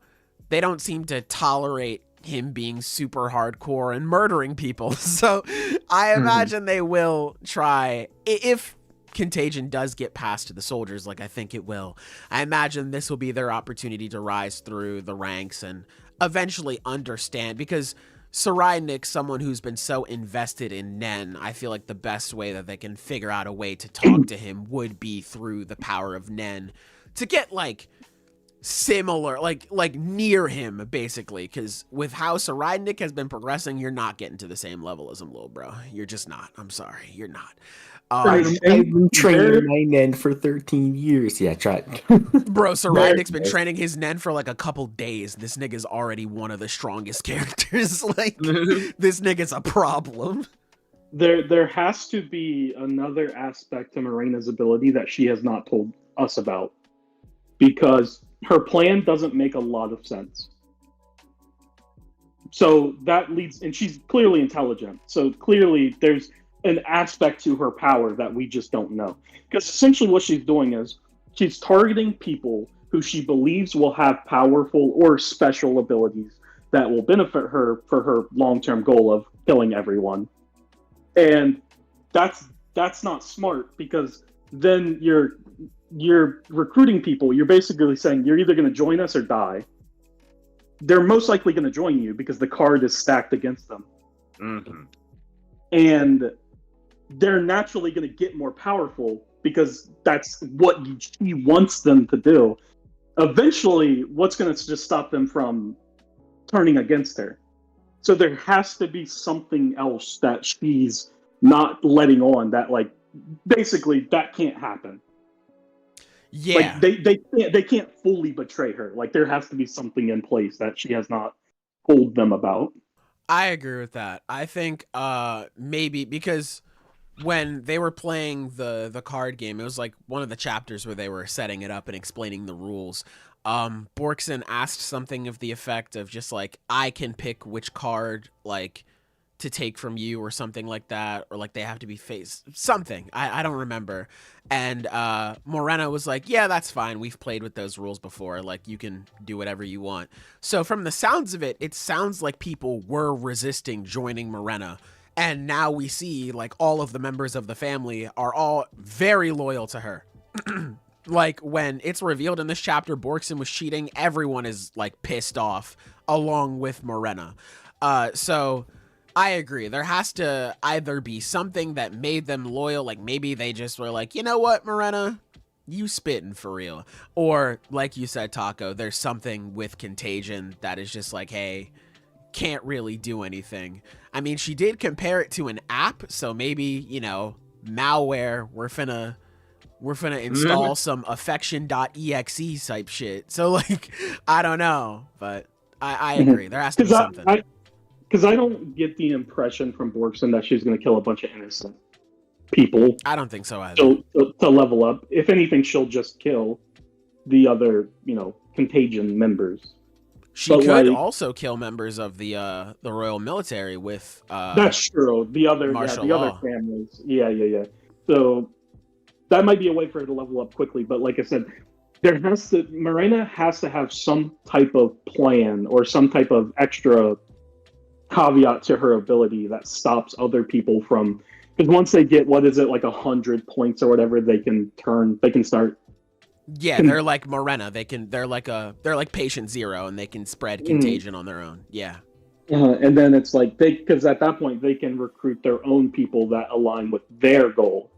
they don't seem to tolerate him being super hardcore and murdering people. So I imagine they will try, if Contagion does get past to the soldiers, like I think it will, I imagine this will be their opportunity to rise through the ranks and eventually understand, because Saridnik, someone who's been so invested in Nen, I feel like the best way that they can figure out a way to talk to him would be through the power of Nen, to get like similar, like near him, basically, because with how Saridnik has been progressing, you're not getting to the same level as him, little bro. You're just not. I'm sorry, you're not. I've been training my Nen for 13 years. Yeah, try it. Bro, Saridnik's been training his Nen for like a couple days. This nigga's already one of the strongest characters. Like, this nigga's a problem. There has to be another aspect to Morena's ability that she has not told us about, because her plan doesn't make a lot of sense. So that leads, and she's clearly intelligent. So clearly there's an aspect to her power that we just don't know. Because essentially what she's doing is she's targeting people who she believes will have powerful or special abilities that will benefit her for her long-term goal of killing everyone. And that's not smart, because then you're recruiting people. You're basically saying you're either going to join us or die. They're most likely going to join you because the card is stacked against them. Mm-hmm. And they're naturally going to get more powerful because that's what she wants them to do. Eventually, what's going to just stop them from turning against her? So there has to be something else that she's not letting on, that like basically that can't happen. Yeah. Like they can't fully betray her. Like there has to be something in place that she has not told them about. I agree with that. I think maybe because when they were playing the card game, it was like one of the chapters where they were setting it up and explaining the rules. Borkson asked something of the effect of just like, I can pick which card like to take from you or something like that, or like they have to be faced something. I don't remember. And Morena was like, yeah, that's fine. We've played with those rules before. Like you can do whatever you want. So from the sounds of it, it sounds like people were resisting joining Morena. And now we see like all of the members of the family are all very loyal to her. Like when it's revealed in this chapter Borkson was cheating, everyone is like pissed off along with Morena. So I agree. There has to either be something that made them loyal, like maybe they just were like, you know what, Morena, you spitting for real. Or like you said, Taco, there's something with Contagion that is just like, hey, can't really do anything. I mean, she did compare it to an app, so maybe, you know, malware, we're finna install some affection.exe type shit. So like, I don't know, but I agree. There has to be something. Because I don't get the impression from Borkson that she's going to kill a bunch of innocent people. I don't think so either. To level up. If anything, she'll just kill the other, you know, Contagion members. She could also kill members of the Royal Military with that's true. The other families. Yeah. So that might be a way for her to level up quickly. But like I said, Morena has to have some type of plan or some type of extra caveat to her ability that stops other people from, because once they get, what is it, like 100 points or whatever, they can start. Yeah, they're like Morena. They're like patient zero, and they can spread contagion on their own. Yeah. And then it's like because at that point they can recruit their own people that align with their goal,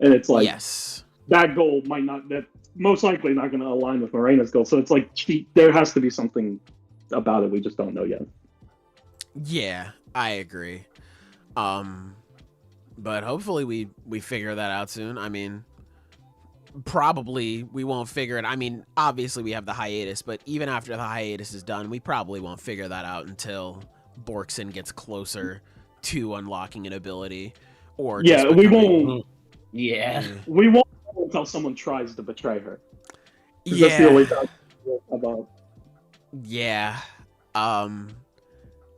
and it's like, yes, that goal that most likely not going to align with Morena's goal. So it's like there has to be something about it we just don't know yet. Yeah, I agree. But hopefully we figure that out soon. I mean, probably we won't figure it. I mean, obviously we have the hiatus, but even after the hiatus is done, we probably won't figure that out until Borkson gets closer to unlocking an ability. Or Yeah, just we becoming- won't. Yeah. We won't know until someone tries to betray her. 'Cause that's the Yeah. only time about. Yeah.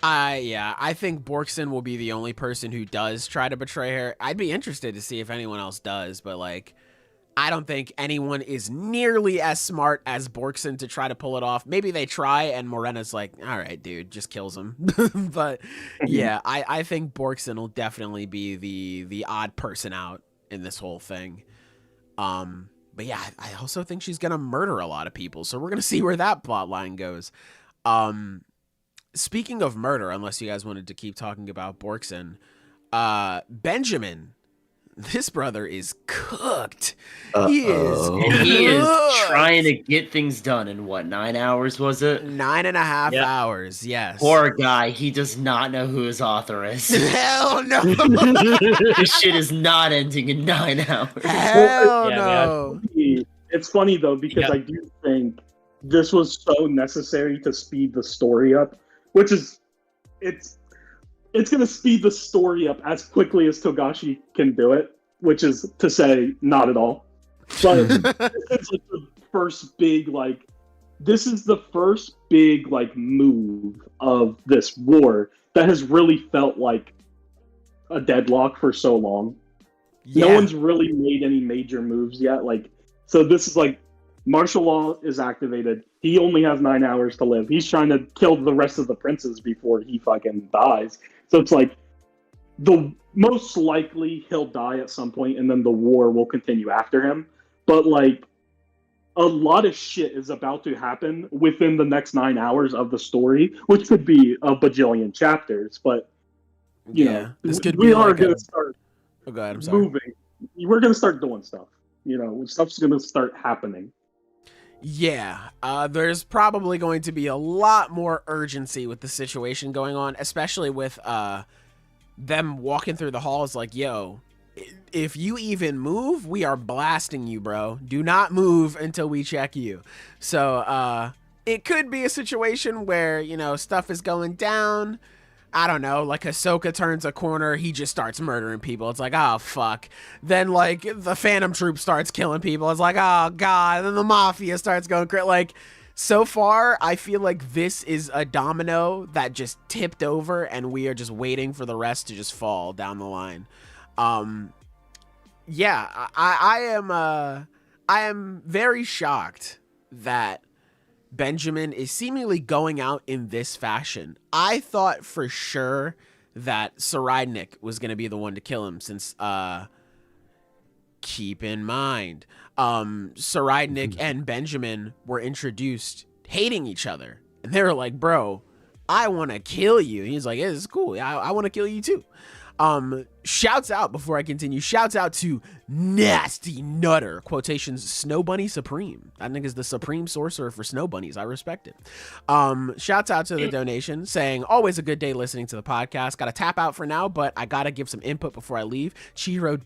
I think Borkson will be the only person who does try to betray her. I'd be interested to see if anyone else does, but like, I don't think anyone is nearly as smart as Borkson to try to pull it off. Maybe they try and Morena's like, all right, dude, just kills him. But yeah, I think Borkson will definitely be the odd person out in this whole thing. But yeah, I also think she's gonna murder a lot of people, so we're gonna see where that plot line goes. Speaking of murder, unless you guys wanted to keep talking about Borkson, Benjamin, this brother is cooked. He is cooked. Trying to get things done in what, 9 hours was it? 9.5 Yep. hours, yes. Poor guy, he does not know who his author is. Hell no. This shit is not ending in 9 hours. Hell Yeah, no. It's funny though because Yeah. I do think this was so necessary to speed the story up, which is it's going to speed the story up as quickly as Togashi can do it, which is to say not at all. But it's like the first big this is the first big move of this war that has really felt like a deadlock for so long. Yeah. No one's really made any major moves yet. So this is martial law is activated. He only has 9 hours to live. He's trying to kill the rest of the princes before he fucking dies. So it's the most likely he'll die at some point and then the war will continue after him. But a lot of shit is about to happen within the next 9 hours of the story, which could be a bajillion chapters. But you know, this could we be are like going to start Oh god, I'm sorry. moving. We're going to start doing stuff. Stuff's going to start happening. Yeah, there's probably going to be a lot more urgency with the situation going on, especially with them walking through the halls like, yo, if you even move, we are blasting you, bro. Do not move until we check you. So it could be a situation where, stuff is going down. I don't know, Hisoka turns a corner, he just starts murdering people. It's like, oh, fuck. Then, the Phantom Troop starts killing people. It's like, oh, God. And then the Mafia starts going crazy. So far, I feel like this is a domino that just tipped over, and we are just waiting for the rest to just fall down the line. Yeah, I am very shocked that Benjamin is seemingly going out in this fashion. I thought for sure that Saraidnik was going to be the one to kill him since, keep in mind, Saraidnik and Benjamin were introduced hating each other. And they were like, bro, I want to kill you. And he's like, yeah, this is cool. I want to kill you too. Shouts out, before I continue, shouts out to Nasty Nutter, quotations, Snow Bunny Supreme. That nigga's the supreme sorcerer for snow bunnies. I respect it. Shouts out to the donation saying, always a good day listening to the podcast. Got to tap out for now, but I got to give some input before I leave. Chihiro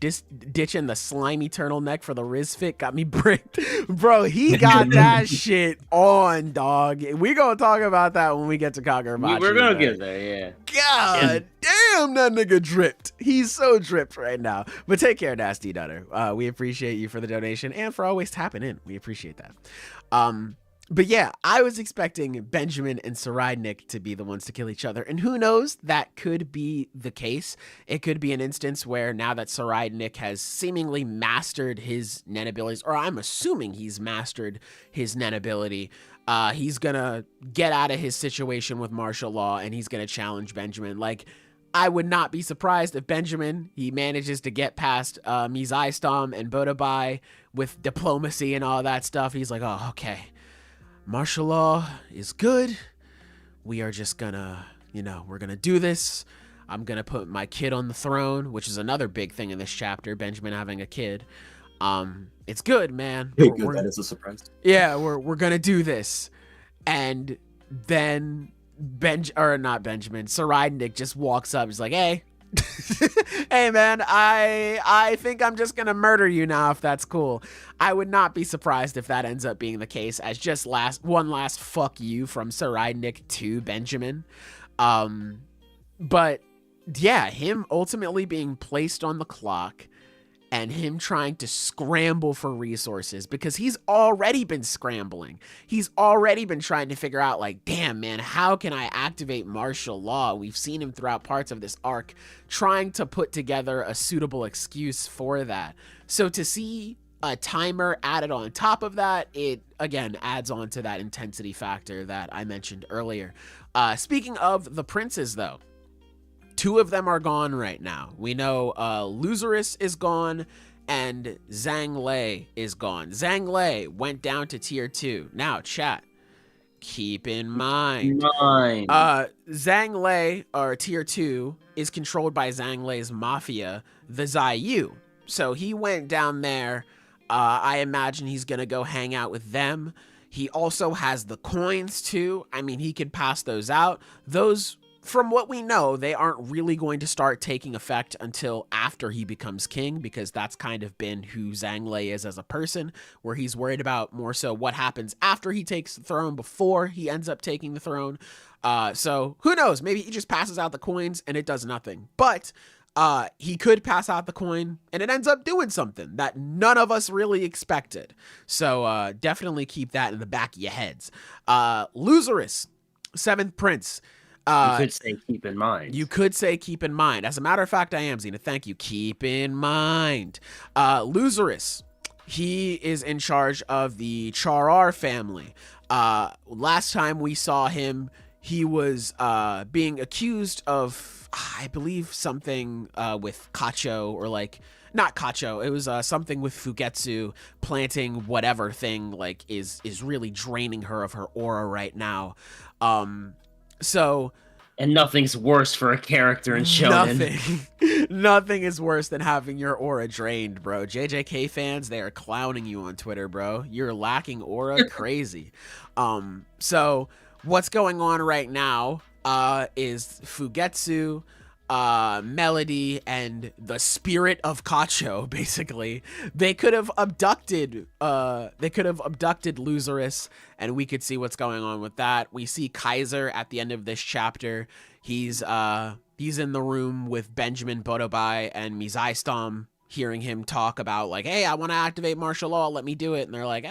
ditching the slimy turtleneck for the Riz fit got me bricked. Bro, he got that shit on, dog. We gonna talk about that when we get to Kagurabachi. We're gonna get there, yeah. God damn, that nigga dripped. He's so dripped right now. But take care, Nasty Nutter. We appreciate you for the donation and for always tapping in. We appreciate that. But yeah, I was expecting Benjamin and Saraidnik to be the ones to kill each other. And who knows, that could be the case. It could be an instance where now that Saraidnik has seemingly mastered his Nen abilities, or I'm assuming he's mastered his Nen ability, he's gonna get out of his situation with martial law and he's gonna challenge Benjamin. I would not be surprised if Benjamin, he manages to get past Mizaistom and Botobai with diplomacy and all that stuff. He's like, oh, okay, martial law is good. We are just gonna, we're gonna do this. I'm gonna put my kid on the throne, which is another big thing in this chapter, Benjamin having a kid. It's good, man. That is a surprise. Yeah, we're gonna do this. And then Saraidnik just walks up. He's like, hey, hey man, I think I'm just gonna murder you now if that's cool. I would not be surprised if that ends up being the case as just one last fuck you from Saraidnik to Benjamin. But yeah, him ultimately being placed on the clock and him trying to scramble for resources because he's already been scrambling. He's already been trying to figure out, like, damn, man, how can I activate martial law? We've seen him throughout parts of this arc trying to put together a suitable excuse for that. So to see a timer added on top of that, it, again, adds on to that intensity factor that I mentioned earlier. Speaking of the princes, though, 2 of them are gone right now. We know Lazarus is gone and Zhang Lei is gone. Zhang Lei went down to tier 2. Now, chat, keep in mind. Zhang Lei, or tier 2, is controlled by Zhang Lei's mafia, the Zaiyu. So he went down there. I imagine he's going to go hang out with them. He also has the coins, too. I mean, he could pass those out. Those, from what we know, they aren't really going to start taking effect until after he becomes king, because that's kind of been who Zhang Lei is as a person, where he's worried about more so what happens after he takes the throne before he ends up taking the throne. So who knows? Maybe he just passes out the coins and it does nothing. But he could pass out the coin and it ends up doing something that none of us really expected. So definitely keep that in the back of your heads. Lazarus, 7th prince. You could say keep in mind. You could say keep in mind. As a matter of fact, I am, Xena. Thank you. Keep in mind. Lazarus, he is in charge of the Charar family. Last time we saw him, he was being accused of, I believe, something with Kacho, or like, not Kacho, it was something with Fugetsu planting whatever thing, like, is really draining her of her aura right now. So, and nothing's worse for a character in Shonen. Nothing is worse than having your aura drained, bro. JJK fans, they are clowning you on Twitter, bro. You're lacking aura, crazy. So what's going on right now is Fugetsu, Melody, and the spirit of Kacho, basically. They could have abducted Lazarus, and we could see what's going on with that. We see Kaiser at the end of this chapter. He's in the room with Benjamin, Botobai, and Mizaistom, hearing him talk about, like, hey, I want to activate martial law, let me do it. And they're like,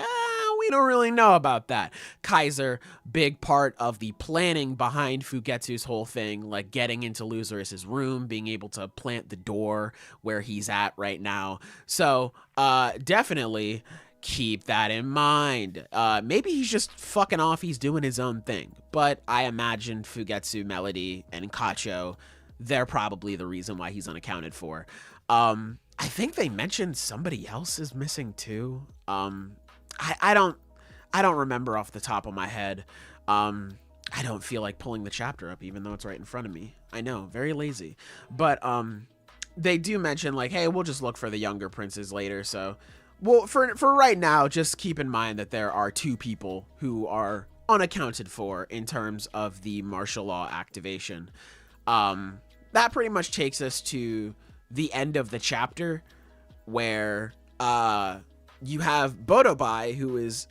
we don't really know about that. Kaiser, big part of the planning behind Fugetsu's whole thing, like getting into Lazarus's room, being able to plant the door where he's at right now. So definitely keep that in mind. Maybe he's just fucking off, he's doing his own thing. But I imagine Fugetsu, Melody, and Kacho, they're probably the reason why he's unaccounted for. I think they mentioned somebody else is missing too. I don't remember off the top of my head. I don't feel like pulling the chapter up, even though it's right in front of me. I know, very lazy. But they do mention, like, hey, we'll just look for the younger princes later. So, well, for right now, just keep in mind that there are 2 people who are unaccounted for in terms of the martial law activation. That pretty much takes us to the end of the chapter, where you have Botobai, who is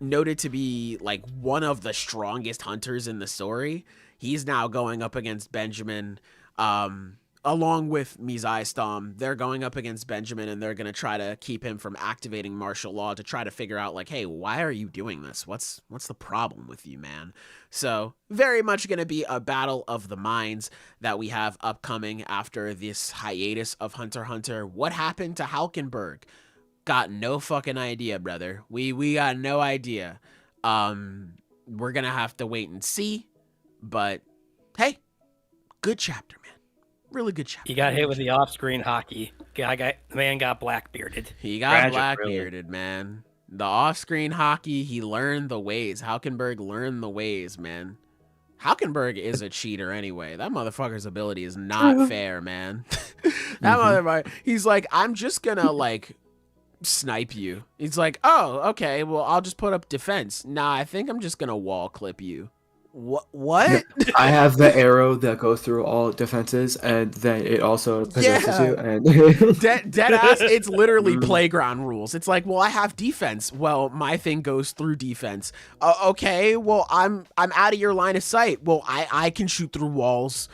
noted to be like one of the strongest hunters in the story. He's now going up against Benjamin, along with Mizaistom. They're going up against Benjamin, and they're going to try to keep him from activating martial law, to try to figure out, like, hey, why are you doing this? What's the problem with you, man? So very much going to be a battle of the minds that we have upcoming after this hiatus of Hunter x Hunter. What happened to Halkenberg? Got no fucking idea, brother. We got no idea. We're gonna have to wait and see. But hey, good chapter, man. Really good chapter. He got hit with the off-screen hockey. The man got black-bearded. He got black-bearded, man. The off-screen hockey, he learned the ways. Halkenberg learned the ways, man. Halkenberg is a cheater anyway. That motherfucker's ability is not fair, man. That motherfucker, he's like, I'm just gonna, like, snipe you. He's like, oh, okay, well, I'll just put up defense. Nah, I think I'm just gonna wall clip you. What? I have the arrow that goes through all defenses, and then it also possesses you. And dead ass. It's literally playground rules. It's like, well, I have defense. Well, my thing goes through defense. Okay, well, I'm out of your line of sight. Well, I can shoot through walls.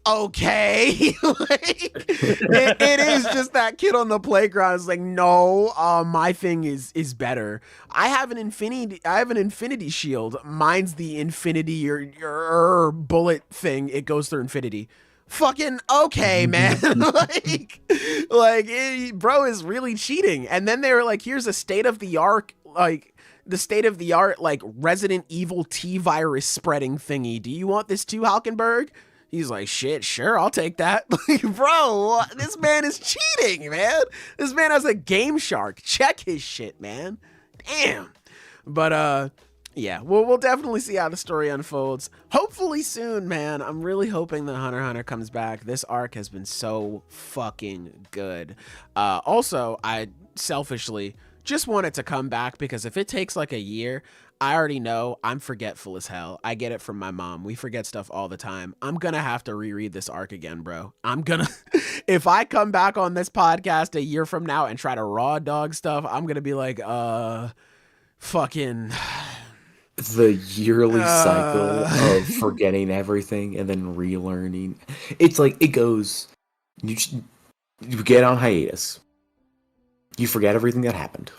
okay. Like, it is just that kid on the playground is like, no, my thing is better. I have an infinity shield. Mine's the infinity or your bullet thing. It goes through infinity. Fucking okay, man. Bro is really cheating. And then they were like, here's a state of the art, like Resident Evil T virus spreading thingy. Do you want this too, Halkenberg? He's like, shit, sure, I'll take that. Like, bro, this man is cheating, man. This man has a Game Shark. Check his shit, man. Damn. But, yeah, we'll definitely see how the story unfolds. Hopefully soon, man. I'm really hoping that Hunter x Hunter comes back. This arc has been so fucking good. Also, I selfishly just want it to come back because if it takes like a year, I already know I'm forgetful as hell. I get it from my mom. We forget stuff all the time. I'm gonna have to reread this arc again, bro. If I come back on this podcast a year from now and try to raw dog stuff, I'm gonna be like, fucking... The yearly cycle of forgetting everything and then relearning. It's like, it goes, you get on hiatus. You forget everything that happened.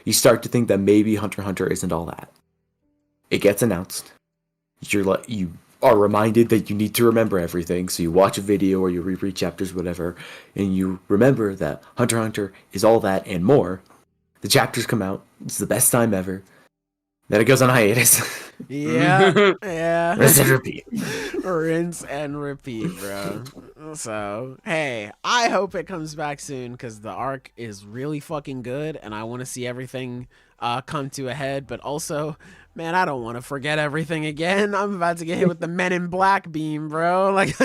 You start to think that maybe Hunter x Hunter isn't all that. It gets announced. You are reminded that you need to remember everything, so you watch a video or you reread chapters, whatever, and you remember that Hunter x Hunter is all that and more. The chapters come out. It's the best time ever. Then it goes on hiatus. Yeah. Yeah. Rinse and repeat. Rinse and repeat, bro. So, hey, I hope it comes back soon because the arc is really fucking good and I want to see everything come to a head. But also, man, I don't want to forget everything again. I'm about to get hit with the Men in Black beam, bro. Like,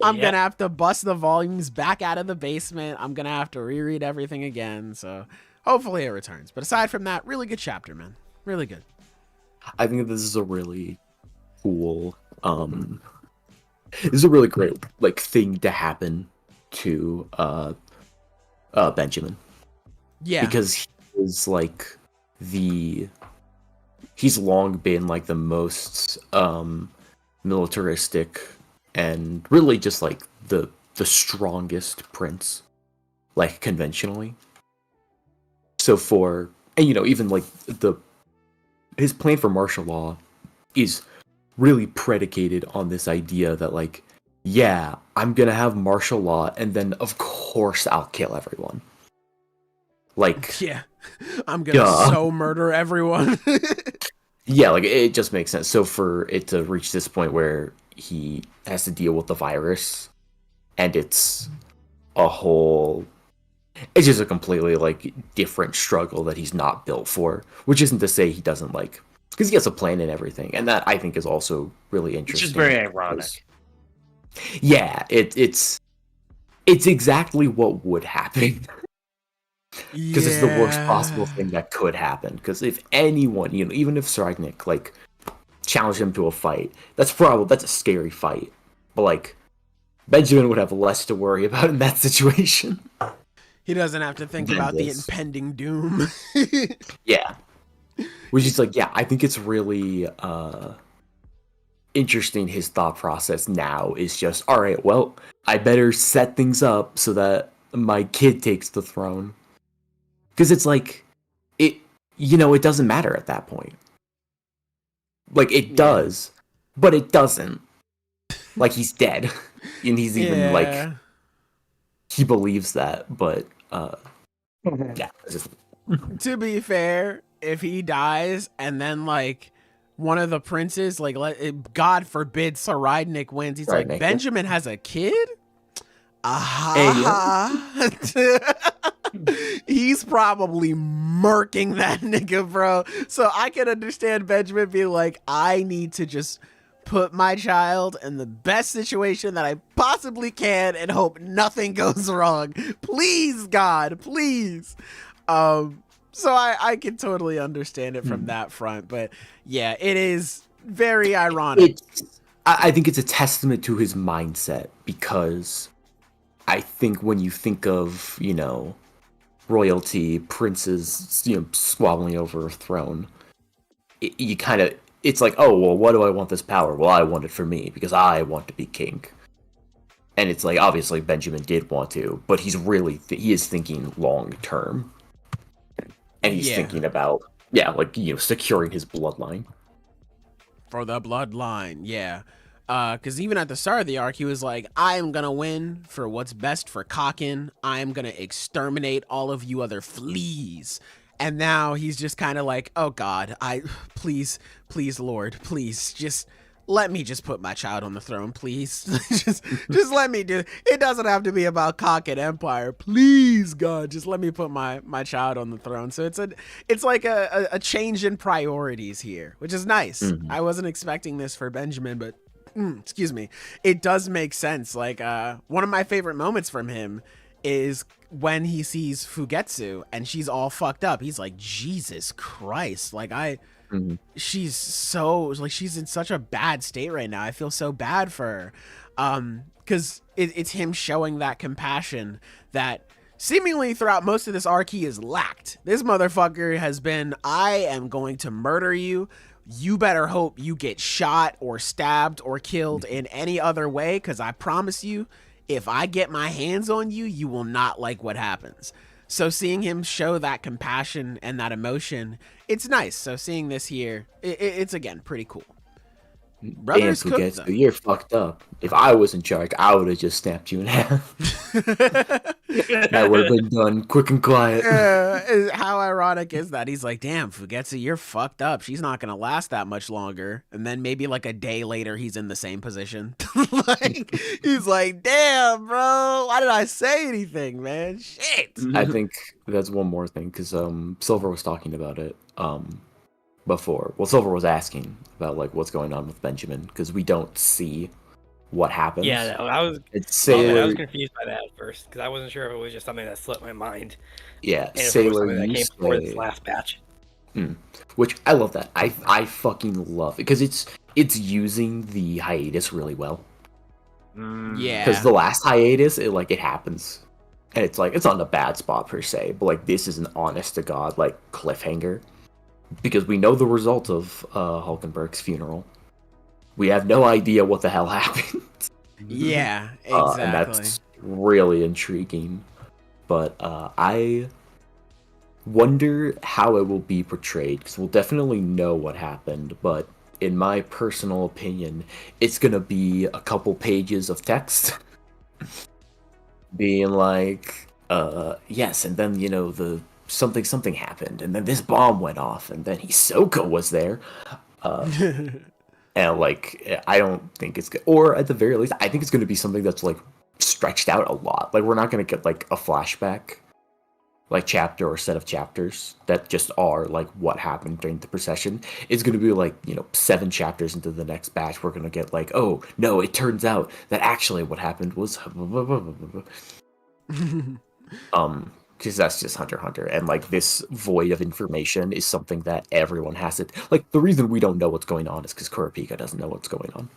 I'm going to have to bust the volumes back out of the basement. I'm going to have to reread everything again. So, hopefully it returns. But aside from that, really good chapter, man. Really good. I think this is a really cool, this is a really great, like, thing to happen to, Benjamin. Yeah. Because he is, like, he's long been, like, the most, militaristic and really just, like, the strongest prince, like, conventionally. So and, you know, even, like, his plan for martial law is really predicated on this idea that, like, yeah, I'm gonna have martial law, and then of course I'll kill everyone. Like, yeah, I'm gonna so murder everyone. Yeah, like, it just makes sense. So for it to reach this point where he has to deal with the virus, and it's just a completely, like, different struggle that he's not built for. Which isn't to say he doesn't, like... Because he has a plan and everything. And that, I think, is also really interesting. Which is very ironic. Yeah, it's exactly what would happen. Because it's the worst possible thing that could happen. Because if anyone, you know, even if Saragnik, like, challenged him to a fight, that's a scary fight. But, like, Benjamin would have less to worry about in that situation. He doesn't have to think about the impending doom. Yeah. Which is like, yeah, I think it's really interesting. His thought process now is just, all right, well, I better set things up so that my kid takes the throne. Because it's like, it doesn't matter at that point. Like, it does, but it doesn't. Like, he's dead. And he's even, like, he believes that, but yeah. To be fair, if he dies and then, like, one of the princes, like, God forbid Saragnik wins, he's like, Benjamin has a kid? Aha. He's probably murking that nigga, bro. So I can understand Benjamin being like, I need to just put my child in the best situation that I possibly can and hope nothing goes wrong. Please, God, please. So I can totally understand it from that front. But yeah, it is very ironic. I think it's a testament to his mindset, because I think when you think of, you know, royalty, princes, you know, squabbling over a throne, it's like, oh, well, why do I want this power? Well, I want it for me because I want to be king. And it's like, obviously Benjamin did want to, but he's really, he is thinking long term. And he's thinking about, securing his bloodline. For the bloodline, yeah. Because even at the start of the arc, he was like, I am going to win for what's best for Kakin. I am going to exterminate all of you other fleas. And now he's just kind of like, oh God, please, Lord, please, just let me just put my child on the throne, please. just let me do it. It doesn't have to be about Kakin Empire. Please, God, just let me put my child on the throne. So it's like a change in priorities here, which is nice. Mm-hmm. I wasn't expecting this for Benjamin, but excuse me, it does make sense. Like one of my favorite moments from him is when he sees Fugetsu and she's all fucked up. He's like, Jesus Christ, like she's so, like, she's in such a bad state right now. I feel so bad for her, because it's him showing that compassion that seemingly throughout most of this arc he has lacked. This motherfucker has been, I am going to murder you. You better hope you get shot or stabbed or killed in any other way, because I promise you, if I get my hands on you, you will not like what happens. So seeing him show that compassion and that emotion, it's nice. So seeing this here, it's again pretty cool. Brothers cooked them. You're fucked up. If I was in charge, I would have just snapped you in half. That would have been done quick and quiet. How ironic is that? He's like, damn, Fugetsu, you're fucked up. She's not going to last that much longer. And then maybe like a day later, he's in the same position. Like, he's like, damn, bro, why did I say anything, man? Shit. I think that's one more thing, because Silver was talking about it before. Well, Silver was asking about like what's going on with Benjamin, because we don't see what happens. Yeah, I was confused by that at first, because I wasn't sure if it was just something that slipped my mind. Yeah, and Sailor that came before this last batch. Which I love that. I fucking love it, because it's using the hiatus really well. Yeah, because the last hiatus, it happens, and it's like, it's not in a bad spot per se, but like this is an honest to god like cliffhanger. Because we know the result of Hulkenberg's funeral. We have no idea what the hell happened. Yeah, exactly. And that's really intriguing. But I wonder how it will be portrayed, because we'll definitely know what happened. But in my personal opinion, it's going to be a couple pages of text being like, yes, and then, the something happened, and then this bomb went off, and then Hisoka was there, and like, I don't think it's good, or at the very least, I think it's going to be something that's like stretched out a lot. Like, we're not going to get like a flashback, like chapter or set of chapters that just are like what happened during the procession. It's going to be like 7 chapters into the next batch, we're going to get like, oh no, it turns out that actually what happened was because that's just Hunter x Hunter, and like this void of information is something that everyone has it. Like, the reason we don't know what's going on is because Kurapika doesn't know what's going on.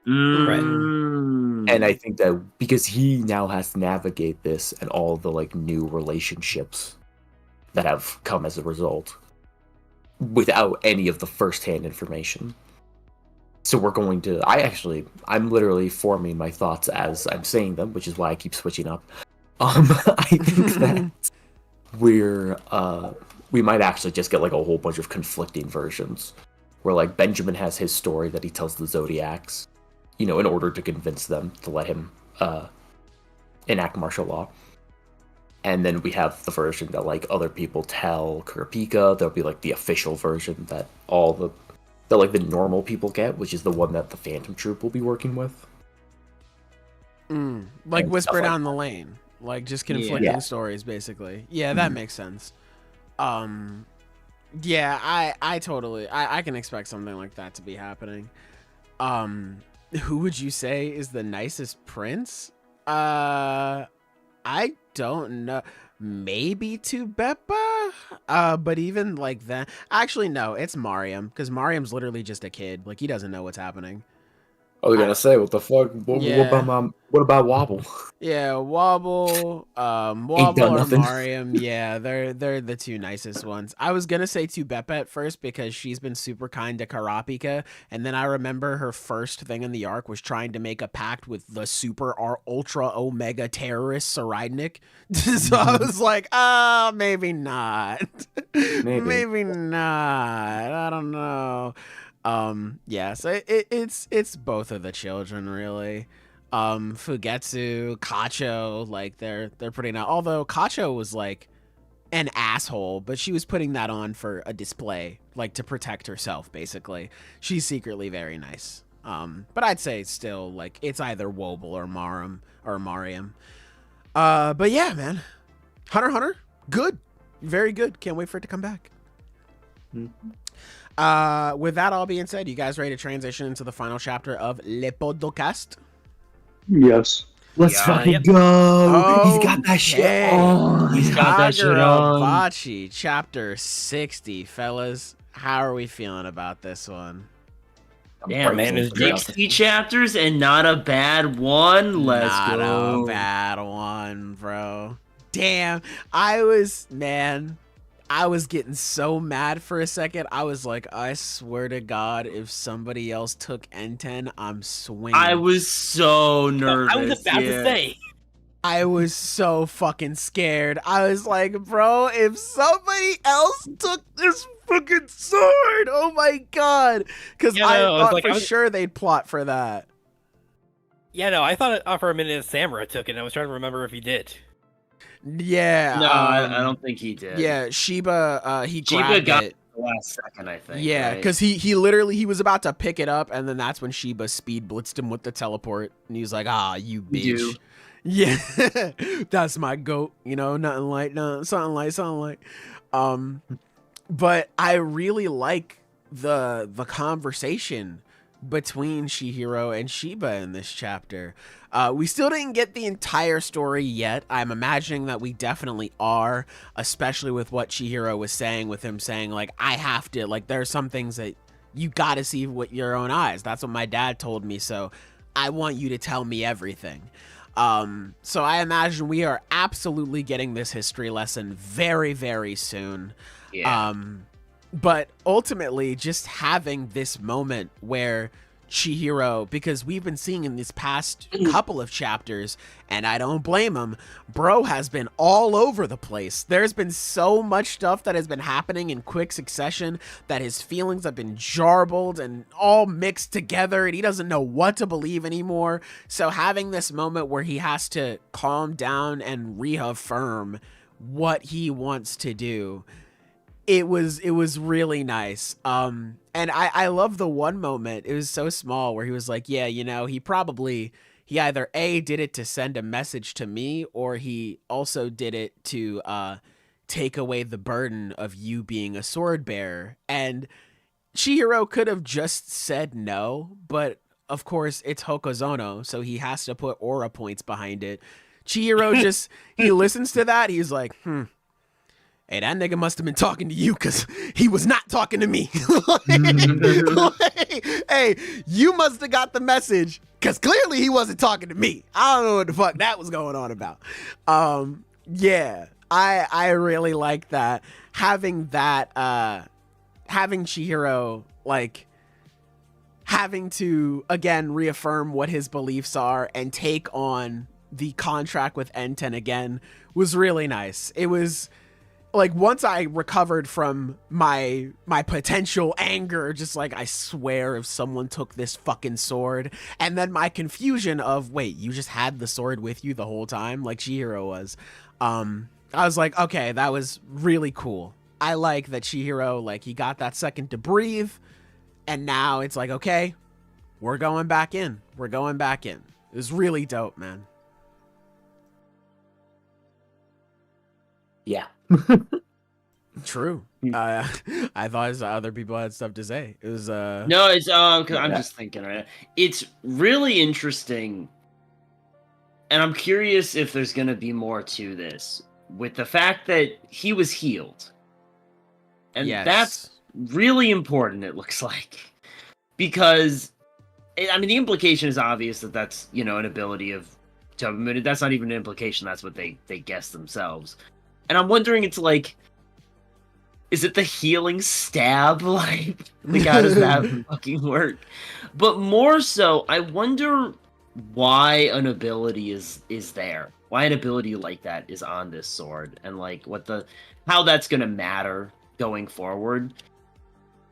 Right. And I think that because he now has to navigate this and all the like new relationships that have come as a result without any of the first-hand information. So we're going to, I'm literally forming my thoughts as I'm saying them, which is why I keep switching up. I think that we might actually just get like a whole bunch of conflicting versions, where like Benjamin has his story that he tells the Zodiacs, in order to convince them to let him enact martial law. And then we have the version that like other people tell Kurapika. There'll be like the official version that the normal people get, which is the one that the Phantom Troop will be working with. Like Whisper Down the Lane. Like, just conflicting stories, basically. Yeah, that makes sense. Yeah, I totally, I can expect something like that to be happening. Who would you say is the nicest prince? I don't know. Maybe to Beppa? But even like that, actually no, it's Mariam, because Mariam's literally just a kid. Like, he doesn't know what's happening. I was gonna say, what the fuck? What about Wobble? Yeah, Wobble, done Wobble or nothing. Mariam. Yeah, they're the two nicest ones. I was gonna say Tubepet at first because she's been super kind to Karapika, and then I remember her first thing in the arc was trying to make a pact with the super ultra omega terrorist Saridnik. So I was like, maybe not. Maybe not. I don't know. Yeah, so it's both of the children really. Fugetsu, Kacho, like they're pretty nice. Although Kacho was like an asshole, but she was putting that on for a display, like to protect herself, basically. She's secretly very nice. But I'd say still like it's either Wobble or Mariam. But yeah, man. Hunter x Hunter, good. Very good. Can't wait for it to come back. With that all being said, you guys ready to transition into the final chapter of Le Podcast? Yes. Let's fucking go. He's got that shit on. He's got that shit on. Kagurabachi Chapter 60, fellas. How are we feeling about this one? Damn, man, it's 60 chapters and not a bad one. Let's Not go. a bad one, bro. Damn, I was getting so mad for a second. I was like, I swear to God, if somebody else took N10, I'm swinging. I was so nervous. I was about to say. I was so fucking scared. I was like, bro, if somebody else took this fucking sword, oh my God. Because Yeah, I no, thought like, for I was- sure they'd plot for that. Yeah, no, I thought for a minute Samura took it, and I was trying to remember if he did. Yeah. No, I don't think he did. Yeah, Shiba, he Shiba grabbed got it. the last second, I think. Yeah, right? because he literally, he was about to pick it up, and then that's when Shiba speed blitzed him with the teleport, and he was like, you bitch. You. Yeah, that's my goat, you know, something like. But I really like the conversation between Chihiro and Shiba in this chapter. We still didn't get the entire story yet. I'm imagining that we definitely are, especially with what Chihiro was saying, with him saying, like, I have to, like, there are some things that you got to see with your own eyes. That's what my dad told me, so I want you to tell me everything. So I imagine we are absolutely getting this history lesson very, very soon. Yeah. But ultimately, just having this moment where Chihiro, because we've been seeing in these past couple of chapters, and I don't blame him, bro has been all over the place. There's been so much stuff that has been happening in quick succession that his feelings have been jarbled and all mixed together, and he doesn't know what to believe anymore. So having this moment where he has to calm down and reaffirm what he wants to do, it was really nice. And I love the one moment, it was so small, where he was like, yeah, you know, he either A, did it to send a message to me, or he also did it to take away the burden of you being a sword bearer. And Chihiro could have just said no, but of course it's Hokozono, so he has to put aura points behind it. Chihiro just, he listens to that, he's like, hey, that nigga must have been talking to you, because he was not talking to me. Hey, you must have got the message, because clearly he wasn't talking to me. I don't know what the fuck that was going on about. Yeah, I really like that. Having Chihiro, like, having to, again, reaffirm what his beliefs are and take on the contract with N10 again was really nice. It was... like, once I recovered from my potential anger, just like, I swear if someone took this fucking sword, and then my confusion of, wait, you just had the sword with you the whole time, like Chihiro was, I was like, okay, that was really cool. I like that Chihiro, like, he got that second to breathe, and now it's like, okay, we're going back in. It was really dope, man. Yeah. True. I thought other people had stuff to say. It was No, it's because I'm just thinking right now. It's really interesting, and I'm curious if there's gonna be more to this with the fact that he was healed, and yes. that's really important. It looks like, because I mean, the implication is obvious that that's, you know, an ability of. I mean, that's not even an implication. That's what they guess themselves. And I'm wondering, it's like, is it the healing stab? Like how does that fucking work? But more so, I wonder why an ability is there. Why an ability like that is on this sword, and like how that's gonna matter going forward.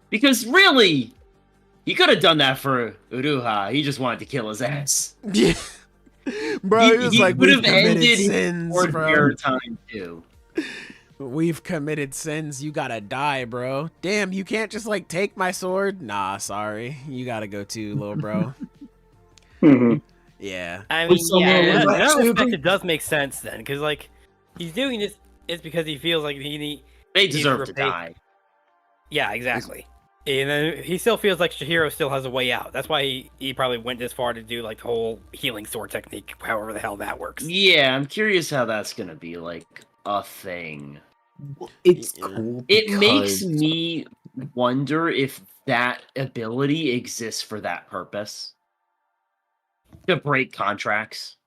Because really, he could have done that for Uruha. He just wanted to kill his ass. Yeah. Bro, he was like, we've committed sins, bro. Time too. We've committed sins. You gotta die, bro. Damn, you can't just like take my sword. Nah, sorry. You gotta go too, little bro. Yeah. I mean, in that respect, it does make sense then, because like he's doing this, it's because he feels like they deserve to die. Yeah, exactly. And then he still feels like Chihiro still has a way out. That's why he probably went this far to do like the whole healing sword technique, however the hell that works. Yeah, I'm curious how that's gonna be like a thing. It's cool. It makes me wonder if that ability exists for that purpose. To break contracts.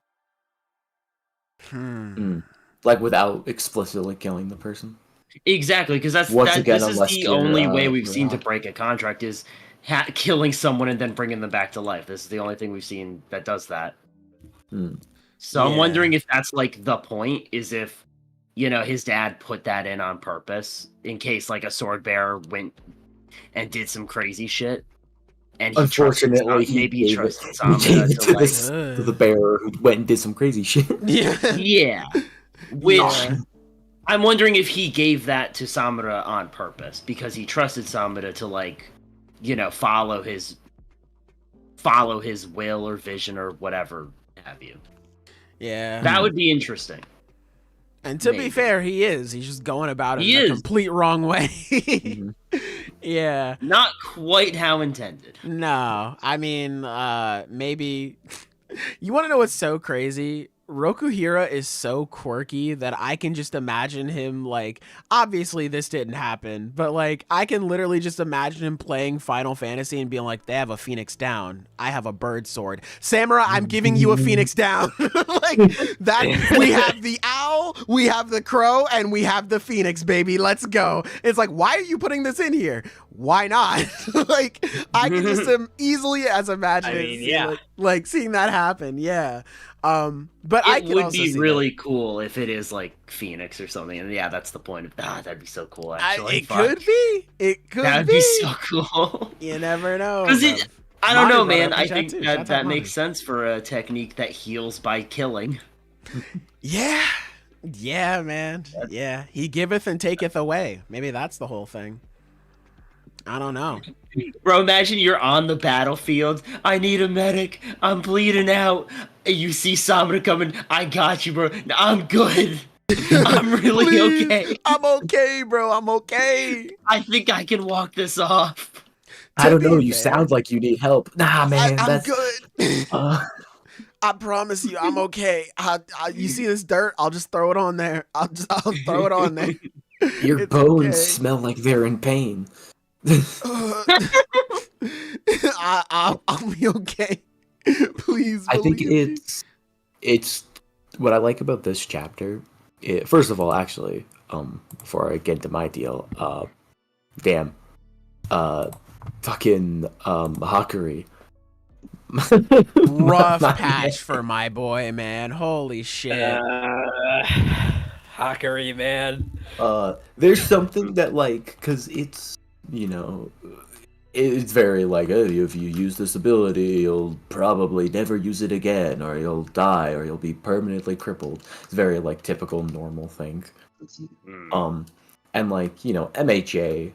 Like without explicitly killing the person. Exactly, because this is the only way we've seen to break a contract is killing someone and then bringing them back to life. This is the only thing we've seen that does that. So I'm wondering if that's like the point, is if, you know, his dad put that in on purpose in case like a sword bearer went and did some crazy shit. And he unfortunately, he trusted Samura to the bearer who went and did some crazy shit. Yeah. Which I'm wondering if he gave that to Samura on purpose because he trusted Samura to, like, you know, follow his will or vision or whatever have you. Yeah. That would be interesting. And to be fair, he's just going about it in a complete wrong way. Yeah. Not quite how intended. No. I mean, maybe you want to know what's so crazy? Rokuhira is so quirky that I can just imagine him, like, obviously this didn't happen, but like I can literally just imagine him playing Final Fantasy and being like, they have a phoenix down, I have a bird sword. Samura, I'm giving you a phoenix down. Like that, we have the owl, we have the crow, and we have the phoenix, baby. Let's go. It's like, why are you putting this in here? Why not? Like I can just easily as imagine like seeing that happen. Yeah. But it would be really cool if it is like Phoenix or something, and yeah, that's the point of that. That'd be so cool. Actually, it could be. That'd be so cool. You never know. Because I don't know, man. I think that makes sense for a technique that heals by killing. Yeah, man. Yeah, he giveth and taketh away. Maybe that's the whole thing. I don't know. Bro, imagine you're on the battlefield. I need a medic. I'm bleeding out. You see Samura coming. I got you, bro. I'm good. I'm really okay. I'm okay, bro. I'm okay. I think I can walk this off. I don't know. You sound like you need help. Nah, man. I'm good. I promise you, I'm okay. You see this dirt? I'll just throw it on there. I'll throw it on there. Your bones smell like they're in pain. I'll be okay. Please. I think it's what I like about this chapter. First of all, actually, before I get into my deal, fucking Hakuri. Rough patch for my boy, man. Holy shit. Hakuri, man. There's something that, like, because it's, you know, it's very like, oh, if you use this ability, you'll probably never use it again, or you'll die, or you'll be permanently crippled. It's very, like, typical normal thing. And, like, you know, MHA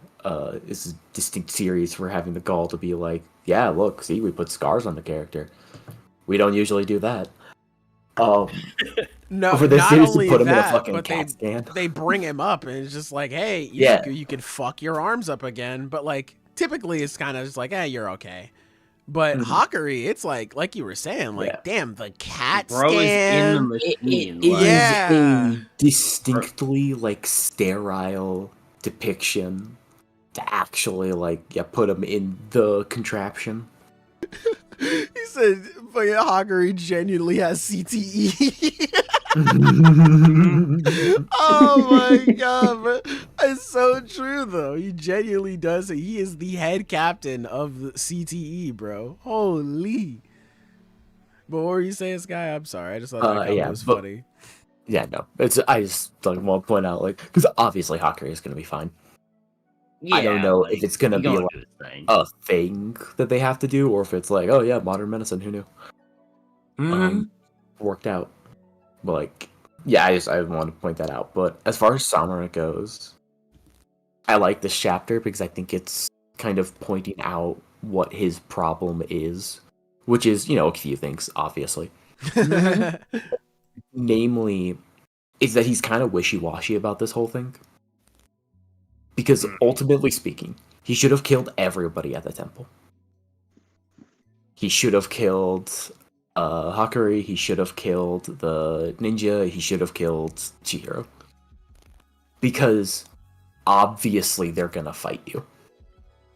is a distinct series for having the gall to be like, yeah, look, see, we put scars on the character. We don't usually do that. No, for this not series only to put him that, in a fucking but cat stand. They bring him up and it's just like, hey, you can fuck your arms up again. But like typically it's kind of just like, hey, you're okay. But Hakuri, it's like you were saying, like, damn, the cat Bro stand. is in the machine. It is a distinctly like sterile depiction to actually like put him in the contraption. said fucking Hakuri genuinely has CTE. Oh my god, bro. It's so true though. He genuinely does it. He is the head captain of the CTE, bro. Holy. But what were you saying, Sky? I'm sorry. I just thought that comment was funny. Yeah, no. I just want to point out, like, because obviously Hakuri is going to be fine. Yeah, I don't know if it's going to be like a thing that they have to do, or if it's like, oh yeah, modern medicine, who knew? Worked out. But like, yeah, I want to point that out. But as far as Samura goes, I like this chapter because I think it's kind of pointing out what his problem is, which is, a few things, obviously. Namely, is that he's kind of wishy-washy about this whole thing. Because ultimately speaking, he should have killed everybody at the temple. He should have killed Hakuri, he should have killed the ninja, he should have killed Chihiro. Because obviously they're gonna fight you.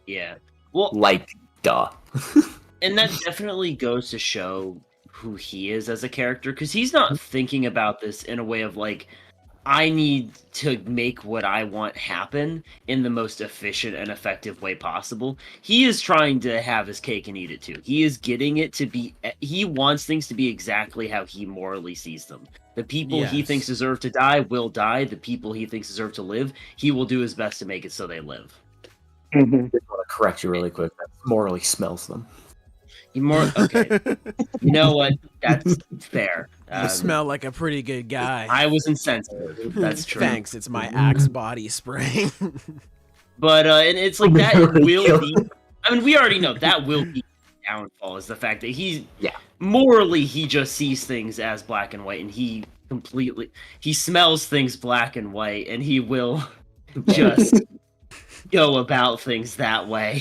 Yeah. Well, like, duh. And that definitely goes to show who he is as a character, because he's not thinking about this in a way of like, I need to make what I want happen in the most efficient and effective way possible. He is trying to have his cake and eat it too. He is getting it to be, he wants things to be exactly how he morally sees them. The people he thinks deserve to die will die. The people he thinks deserve to live, he will do his best to make it so they live. I want to correct you really quick. That morally smells them. Okay. You know what? That's fair. You smell like a pretty good guy. I was insensitive. That's true. Thanks. It's my Axe body spray. But and it's like that will be. I mean, we already know that will be downfall. Is the fact that morally he just sees things as black and white, and he smells things black and white, and he will just go about things that way.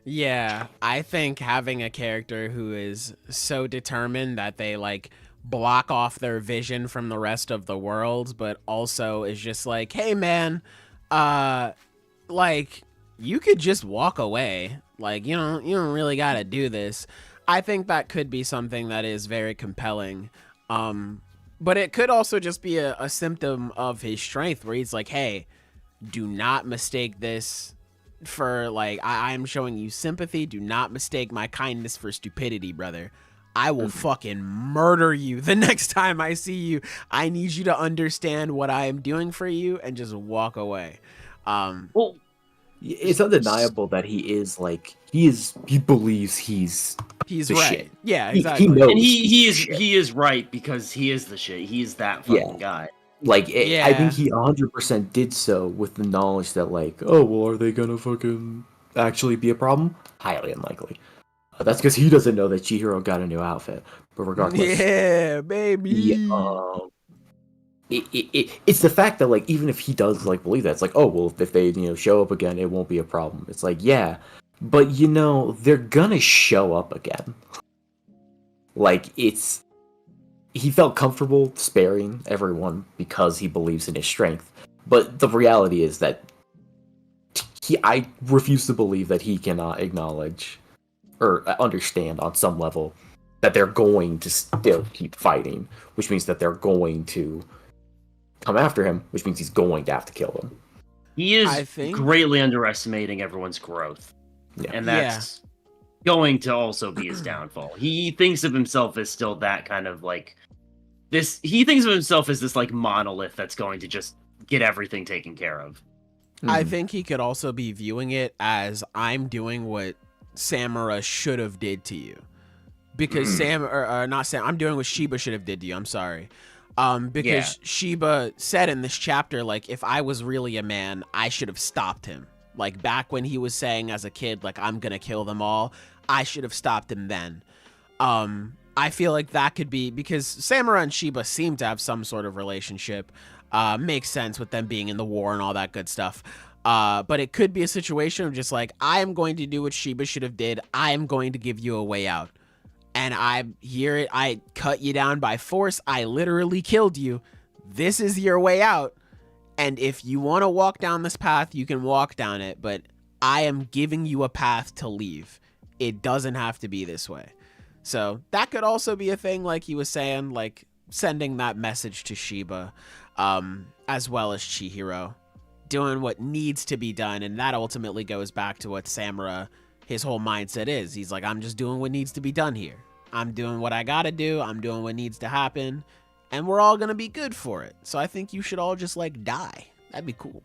Yeah, I think having a character who is so determined that they like block off their vision from the rest of the world, but also is just like, hey man, like you could just walk away. Like, you don't really gotta do this. I think that could be something that is very compelling. But it could also just be a symptom of his strength where he's like, hey, do not mistake this for like I'm showing you sympathy. Do not mistake my kindness for stupidity, brother. I will fucking murder you the next time I see you. I need you to understand what I am doing for you and just walk away. Well, it's undeniable that he is like he believes he's the right. shit. Yeah, exactly. He knows and he is right because he is the shit. He's that fucking guy. Like, I think he 100% did so with the knowledge that, like, oh, well, are they gonna fucking actually be a problem? Highly unlikely. That's because he doesn't know that Chihiro got a new outfit. But regardless. Yeah, baby. It's the fact that, like, even if he does, like, believe that, it's like, oh, well, if they, show up again, it won't be a problem. It's like, yeah, but, they're gonna show up again. Like, he felt comfortable sparing everyone because he believes in his strength. But the reality is that I refuse to believe that he cannot acknowledge or understand on some level that they're going to still keep fighting, which means that they're going to come after him, which means he's going to have to kill them. He is greatly underestimating everyone's growth. Yeah. And that's going to also be his downfall. He thinks of himself as still that kind of like this. He thinks of himself as this like monolith that's going to just get everything taken care of. I think he could also be viewing it as I'm doing what Samura should have did to you, because I'm doing what Shiba should have did to you. I'm sorry. Because Shiba said in this chapter, like, if I was really a man, I should have stopped him. Like, back when he was saying as a kid, like, I'm gonna kill them all, I should have stopped him then. I feel like that could be, because Samura and Shiba seem to have some sort of relationship. Makes sense with them being in the war and all that good stuff. But it could be a situation of just like, I am going to do what Shiba should have did. I am going to give you a way out. And I cut you down by force. I literally killed you. This is your way out. And if you want to walk down this path, you can walk down it. But I am giving you a path to leave. It doesn't have to be this way. So that could also be a thing, like he was saying, like sending that message to Shiba, as well as Chihiro, doing what needs to be done. And that ultimately goes back to what Samura, his whole mindset is. He's like, I'm just doing what needs to be done here. I'm doing what I gotta do. I'm doing what needs to happen. And we're all gonna be good for it. So I think you should all just like die. That'd be cool.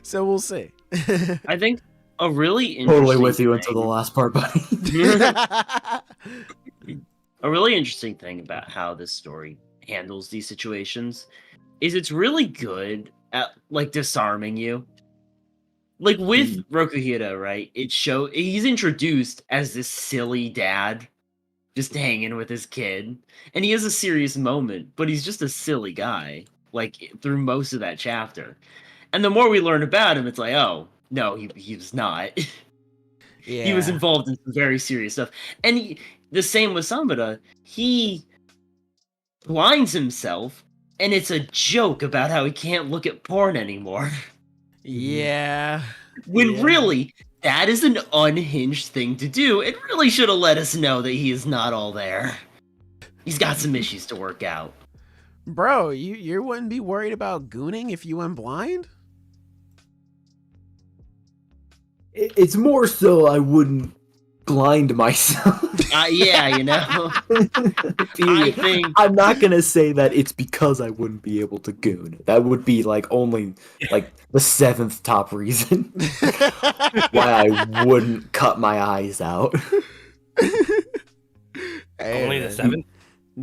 So we'll see. I think a really interesting Totally with you thing, until the last part, buddy. a really interesting thing about how this story handles these situations is it's really good at like disarming you. Like with Rokuhira, right? He's introduced as this silly dad just hanging with his kid, and he has a serious moment, but he's just a silly guy like through most of that chapter. And the more we learn about him, it's like, oh no, he was not. Yeah. He was involved in some very serious stuff. And the same with Samura. He blinds himself, and it's a joke about how he can't look at porn anymore. Yeah. When really, that is an unhinged thing to do. It really should have let us know that he is not all there. He's got some issues to work out. Bro, you wouldn't be worried about gooning if you went blind? It's more so I wouldn't blind myself. Yeah, you know. I think I'm not gonna say that it's because I wouldn't be able to goon. That would be like only like the 7th top reason why I wouldn't cut my eyes out. Only the 7th?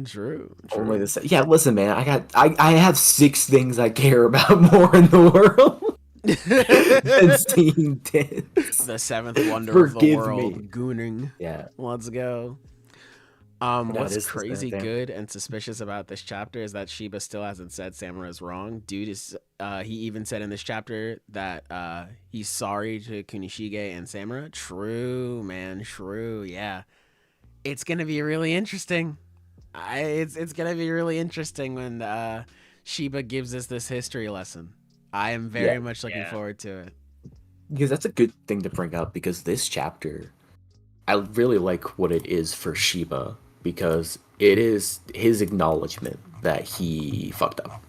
True. Only the yeah. Listen, man, I have 6 things I care about more in the world than seeing tits. The 7th wonder of the Forgive world, me. gooning. Yeah. Let's go. That What's is the crazy same thing. good and suspicious about this chapter is that Shiba still hasn't said Samura's wrong. Dude is he even said in this chapter that he's sorry to Kunishige and Samura. True, man, true. Yeah. It's gonna be really interesting. It's gonna be really interesting when Shiba gives us this history lesson. I am very much looking forward to it. Because that's a good thing to bring up, because this chapter, I really like what it is for Shiba, because it is his acknowledgement that he fucked up.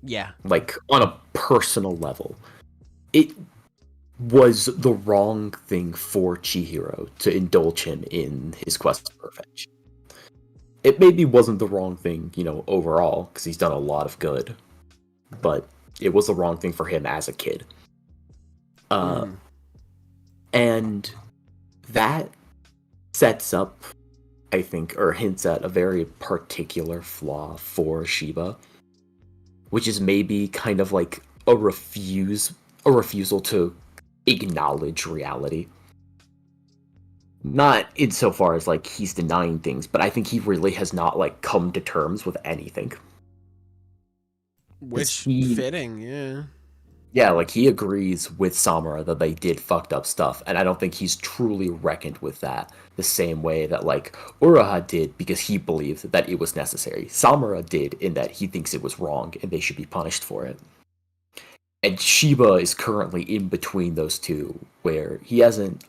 Yeah. Like, on a personal level. It was the wrong thing for Chihiro to indulge him in his quest for perfection. It maybe wasn't the wrong thing, overall, because he's done a lot of good. But it was the wrong thing for him as a kid. And that sets up, I think, or hints at a very particular flaw for Shiba, which is maybe kind of like a refusal to acknowledge reality. Not insofar as like he's denying things, but I think he really has not like come to terms with anything. Which fitting, yeah. Yeah, like he agrees with Samura that they did fucked up stuff, and I don't think he's truly reckoned with that the same way that like Uraha did, because he believed that it was necessary. Samura did in that he thinks it was wrong and they should be punished for it. And Shiba is currently in between those two, where he hasn't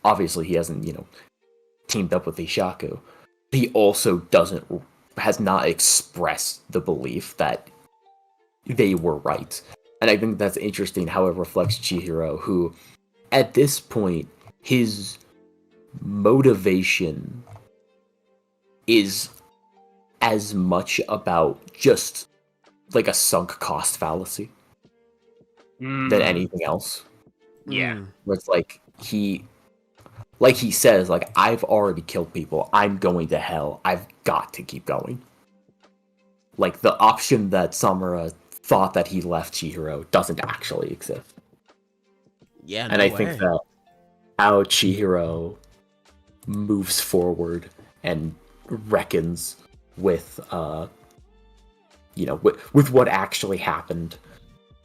teamed up with Hishaku. He also has not expressed the belief that they were right. And I think that's interesting how it reflects Chihiro, who, at this point, his motivation is as much about just like a sunk cost fallacy than anything else. Yeah. Where it's like he says, like, I've already killed people. I'm going to hell. I've got to keep going. Like, the option that Samura thought that he left Chihiro doesn't actually exist. Yeah, and I think that how Chihiro moves forward and reckons with with what actually happened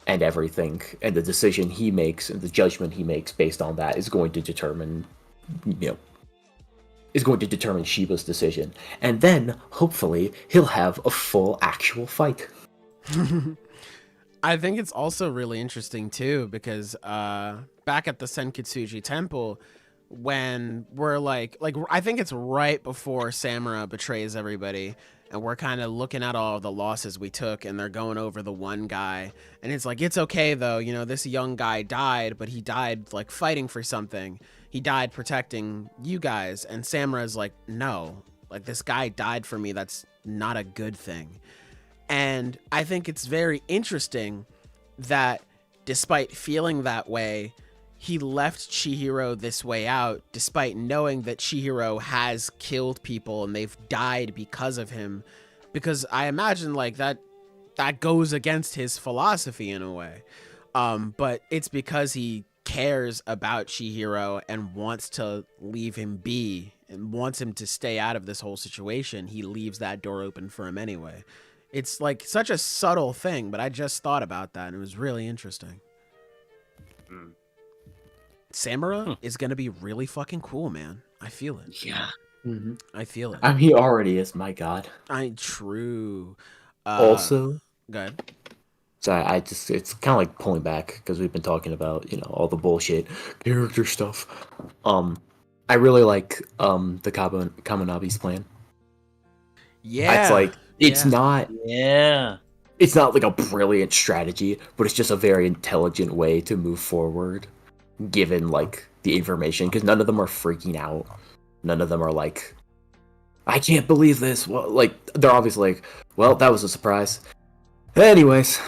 and everything, and the decision he makes and the judgment he makes based on that is going to determine Shiba's decision. And then hopefully he'll have a full actual fight. I think it's also really interesting too, because back at the Senkitsuji Temple, when we're like I think it's right before Samura betrays everybody, and we're kind of looking at all the losses we took, and they're going over the one guy, and it's like, it's okay though, you know, this young guy died, but he died like fighting for something. He died protecting you guys. And Samura's like, no, like this guy died for me. That's not a good thing. And I think it's very interesting that despite feeling that way, he left Chihiro this way out, despite knowing that Chihiro has killed people and they've died because of him. Because I imagine like that goes against his philosophy in a way. But it's because he cares about Chihiro and wants to leave him be and wants him to stay out of this whole situation. He leaves that door open for him anyway. It's like such a subtle thing, but I just thought about that and it was really interesting. Samura is going to be really fucking cool, man. I feel it. Yeah. Mm-hmm. I feel it. I mean, he already is, my god. True. Also, good. So it's kind of like pulling back because we've been talking about, you know, all the bullshit character stuff. I really like the Kamunabi's plan. Yeah. It's like it's not like a brilliant strategy, but it's just a very intelligent way to move forward, given like the information, because none of them are freaking out. None of them are like, I can't believe this. Well, like they're obviously like, well, that was a surprise. Anyways,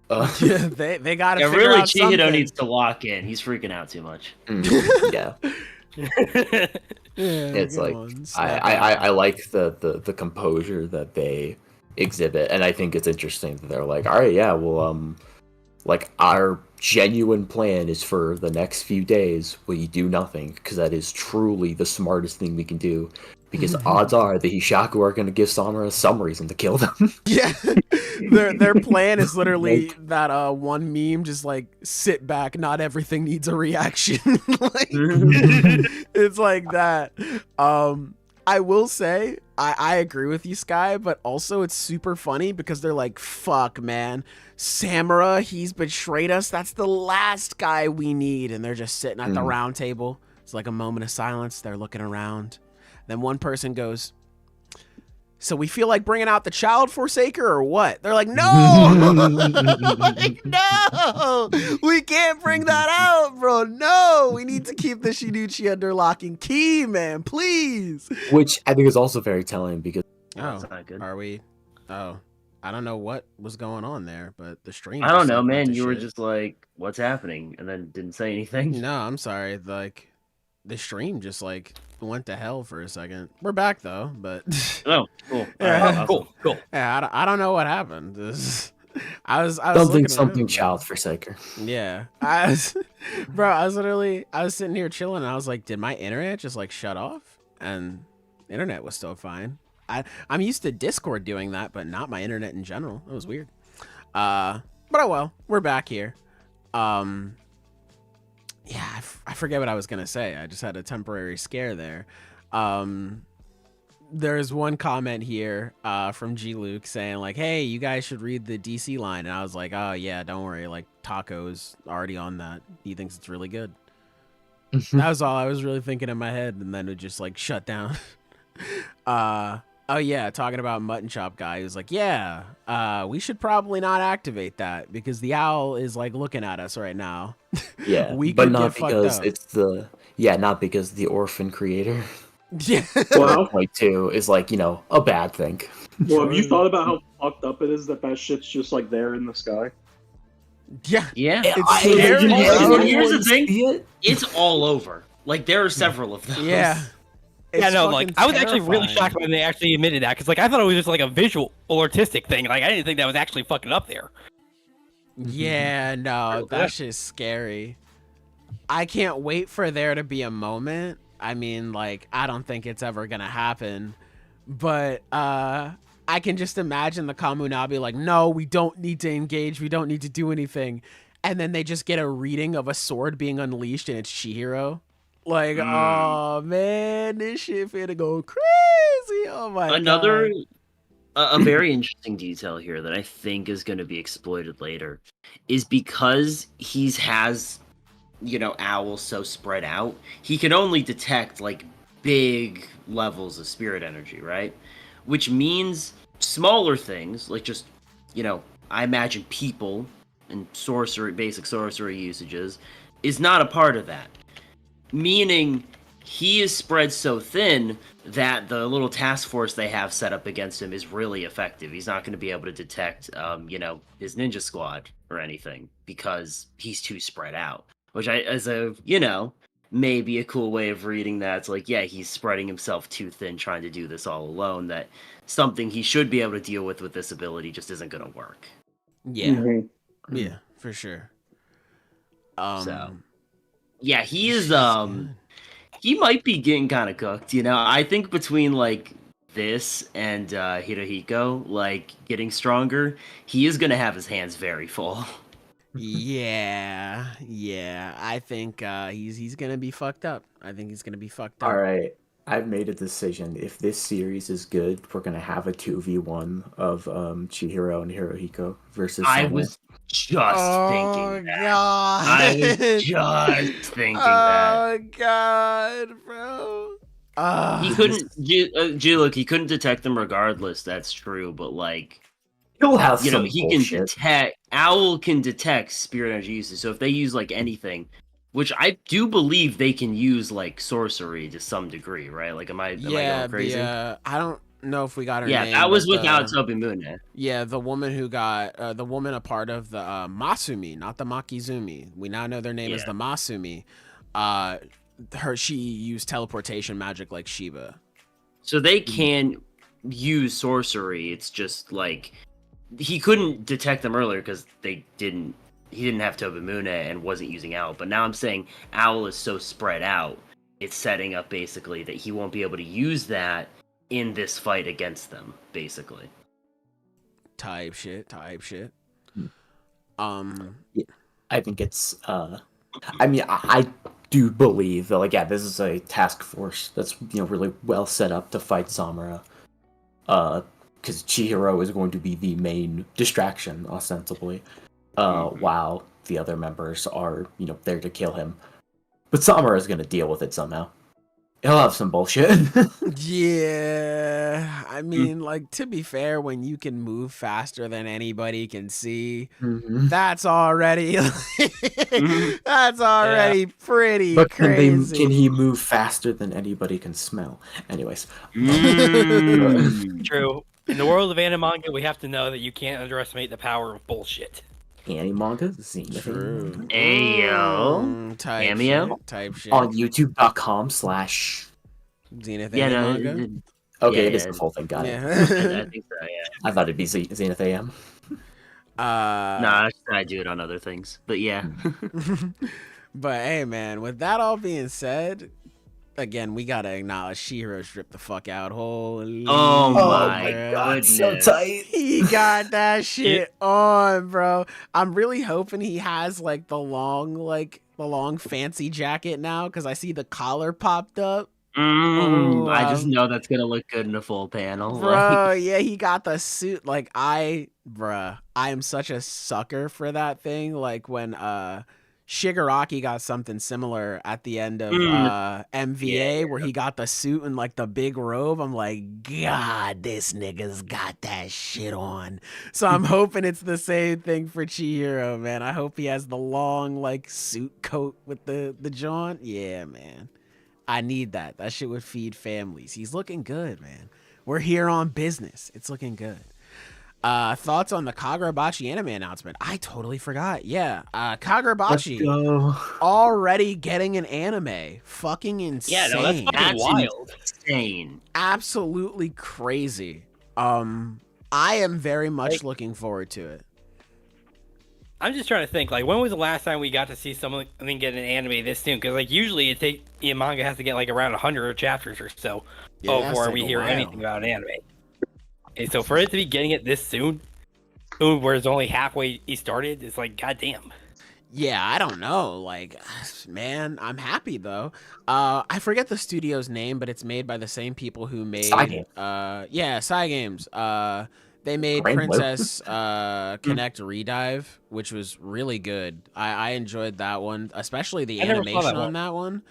they got to figure really, out something. Chihiro needs to lock in. He's freaking out too much. Yeah. It's like I like the composure that they exhibit, and I think it's interesting that they're like, all right, yeah, well, like our genuine plan is for the next few days we do nothing, because that is truly the smartest thing we can do. Because odds are the Hishaku are going to give Samura some reason to kill them. Yeah, their plan is literally that one meme, just like sit back, not everything needs a reaction. Like, it's like that. I will say I agree with you, Sky, but also it's super funny because they're like, fuck, man, Samura, he's betrayed us. That's the last guy we need. And they're just sitting at the round table. It's like a moment of silence. They're looking around. Then one person goes, so we feel like bringing out the child forsaker or what? They're like, no, like, no, we can't bring that out, bro. No, we need to keep the Shinuchi under lock and key, man, please. Which I think is also very telling because That's not good. Are we? Oh, I don't know what was going on there, but the stream. I don't know, just man. went to You were shit. just like, what's happening? And then didn't say anything. No, I'm sorry. Like, the stream just like went to hell for a second. We're back though, but Oh, cool. Yeah. Cool. yeah, I don't know what happened. I was something looking at something it. child forsaker. Yeah, bro, I was sitting here chilling and I was like, did my internet just like shut off? And internet was still fine. I'm used to Discord doing that, but not my internet in general. It was weird. But oh well, we're back here. Yeah, I forget what I was gonna say. I just had a temporary scare there. There's one comment here from G Luke saying like, hey, you guys should read the DC line. And I was like, oh yeah, don't worry, like Taco's already on that. He thinks it's really good. That was all I was really thinking in my head, and then it just like shut down. Oh yeah, talking about Mutton Chop guy, he was like, yeah, we should probably not activate that because the owl is like looking at us right now. Yeah, we but could not get fucked because up. it's not because the orphan creator. Yeah. Well, Like two is like, you know, a bad thing. well, have you thought about how fucked up it is that shit's just like there in the sky? Yeah. Yeah. It's scary, Also, bro. here's the thing. See it? It's all over. Like, there are several of those. Yeah. Yeah, It's no, like fucking I was actually really terrifying. shocked when they actually admitted that, because like I thought it was just like a visual or artistic thing. Like I didn't think that was actually fucking up there. Yeah, no, that shit's scary. I can't wait for there to be a moment. I mean, like, I don't think it's ever gonna happen, but I can just imagine the Kamunabi like, no, we don't need to engage, we don't need to do anything, and then they just get a reading of a sword being unleashed and it's Chihiro. Like, oh man, this shit finna go crazy. Oh my god. A very interesting detail here that I think is going to be exploited later is because he has Owl's so spread out, he can only detect like big levels of spirit energy, right? Which means smaller things like just, I imagine people and basic sorcery usages is not a part of that. Meaning he is spread so thin that the little task force they have set up against him is really effective. He's not going to be able to detect, his ninja squad or anything because he's too spread out. Which maybe a cool way of reading that. It's like, yeah, he's spreading himself too thin trying to do this all alone. That something he should be able to deal with this ability just isn't going to work. Yeah. Mm-hmm. Yeah, for sure. Yeah, he is, he might be getting kind of cooked, I think between, like, this and Hirohiko, like, getting stronger, he is going to have his hands very full. Yeah. I think he's going to be fucked up. All right. I've made a decision. If this series is good, we're going to have a 2v1 of Chihiro and Hirohiko versus I Samura. was just thinking that. God. I was just thinking that. Oh, God, bro. He couldn't, look, he couldn't detect them regardless, that's true, but, like, he'll have some he bullshit. can detect, Owl can detect spirit energy uses, so if they use, like, anything, which I do believe they can use, like, sorcery to some degree, right? Like, am I going crazy? I don't know if we got her name. Yeah, that was without Tobimune. Yeah, the woman who got, the woman a part of the Masumi, not the Makizumi. We now know their name is the Masumi. She used teleportation magic like Shiba. So they can use sorcery, it's just, like, he couldn't detect them earlier because he didn't have Tobimune and wasn't using Owl, but now I'm saying Owl is so spread out, it's setting up basically that he won't be able to use that in this fight against them, basically. Type shit. Yeah, I think it's, I do believe that, like, yeah, this is a task force that's, really well set up to fight Samura. Because Chihiro is going to be the main distraction, ostensibly. While the other members are, there to kill him. But Samura is going to deal with it somehow. He'll have some bullshit. Yeah, I mean, like, to be fair, when you can move faster than anybody can see, that's already pretty but crazy. Can he move faster than anybody can smell? Anyways. True. In the world of anime manga, we have to know that you can't underestimate the power of bullshit. Anime manga? True. Ayo. Type shit. On youtube.com/ Zenith manga? Okay, it is the full thing, got it. I think so, yeah. I thought it'd be Zenith AM. Nah, I do it on other things, but yeah. But hey, man, with that all being said, again, we gotta acknowledge Chihiro stripped the fuck out. Holy my God, so tight. He got that shit on, bro. I'm really hoping he has like the long fancy jacket now, because I see the collar popped up. I just know that's gonna look good in a full panel, bro. Yeah, he got the suit. Like, I am such a sucker for that thing. Like when Shigaraki got something similar at the end of MVA, where he got the suit and like the big robe. I'm like, God, this nigga's got that shit on. So I'm hoping it's the same thing for Chihiro, man. I hope he has the long like suit coat with the jaunt. Yeah, man. I need that. That shit would feed families. He's looking good, man. We're here on business. It's looking good. Thoughts on the Kagurabachi anime announcement? I totally forgot. Yeah, Kagurabachi already getting an anime. Fucking insane. Yeah, no, that's fucking wild. Insane. Absolutely crazy. I am very much looking forward to it. I'm just trying to think, like, when was the last time we got to see someone get an anime this soon? Because, like, usually manga has to get, like, around 100 chapters or so before we hear anything about an anime. And so for it to be getting it this soon, where it's only halfway he started, it's like, goddamn. Yeah, I don't know. Like, man, I'm happy, though. I forget the studio's name, but it's made by the same people who made... Cygames. Cygames. They made Grand Blue. Princess Connect Redive, which was really good. I enjoyed that one, especially the I never saw animation that on that one.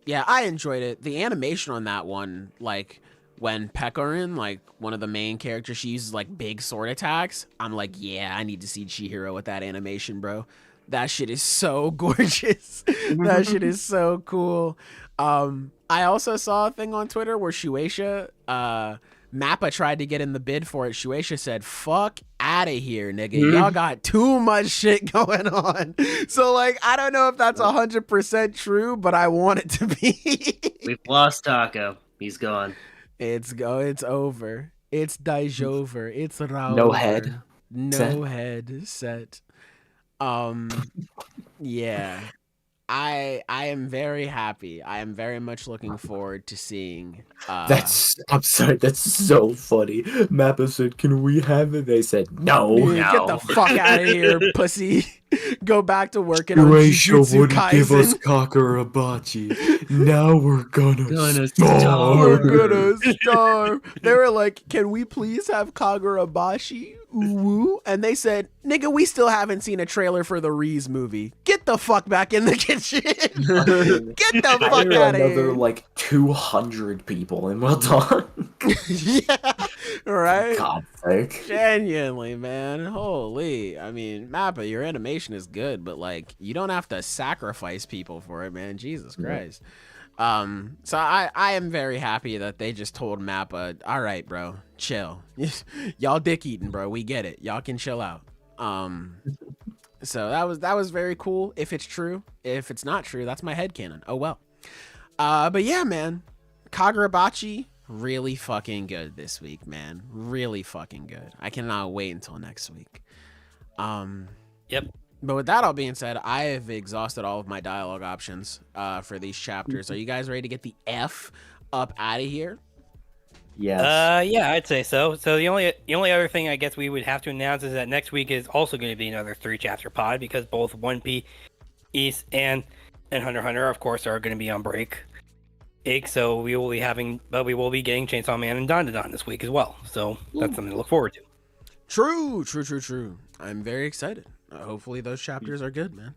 Yeah, I enjoyed it. The animation on that one, like when Pekorin, like one of the main characters, she uses like big sword attacks. I'm like, yeah, I need to see Chihiro with that animation, bro. That shit is so gorgeous. That shit is so cool. I also saw a thing on Twitter where Shueisha, Mappa tried to get in the bid for it. Shueisha said, fuck out of here, nigga. Y'all got too much shit going on. So, like, I don't know if that's 100% true, but I want it to be. We've lost Taco. He's gone. It's over. It's Daijover. It's Raover. No head. No head set. Yeah. I am very happy. I am very much looking forward to seeing. I'm sorry. That's so funny. Mappa said, "Can we have it?" They said, "No." Get the fuck out of here, pussy. Go back to working on Shueisha Jujutsu wouldn't give us Kaisen. Kagurabachi. Now we're gonna starve. We're gonna starve. They were like, "Can we please have Kagurabachi?" Ooh, and they said, "Nigga, we still haven't seen a trailer for the Reese movie. Get the fuck back in the kitchen. Get the fuck out of Another here." like 200 people, and well done. Yeah, right. God's sake. Genuinely, man. Holy. I mean, Mappa, your animation is good, but like you don't have to sacrifice people for it, man. Jesus Christ. So I am very happy that they just told Mappa, all right, bro, chill. Y'all dick eating, bro. We get it. Y'all can chill out. So that was very cool. If it's true. If it's not true, that's my headcanon. Oh well. But yeah, man. Kagurabachi, really fucking good this week, man. Really fucking good. I cannot wait until next week. Yep. But with that all being said, I have exhausted all of my dialogue options for these chapters. Are you guys ready to get the F up out of here? Yes. Yeah, I'd say so. So the only other thing I guess we would have to announce is that next week is also going to be another 3-chapter pod because both One Piece and Hunter x Hunter, of course, are going to be on break. So we will be getting Chainsaw Man and Dandadan this week as well. So that's something to look forward to. True. I'm very excited. Hopefully those chapters are good, man.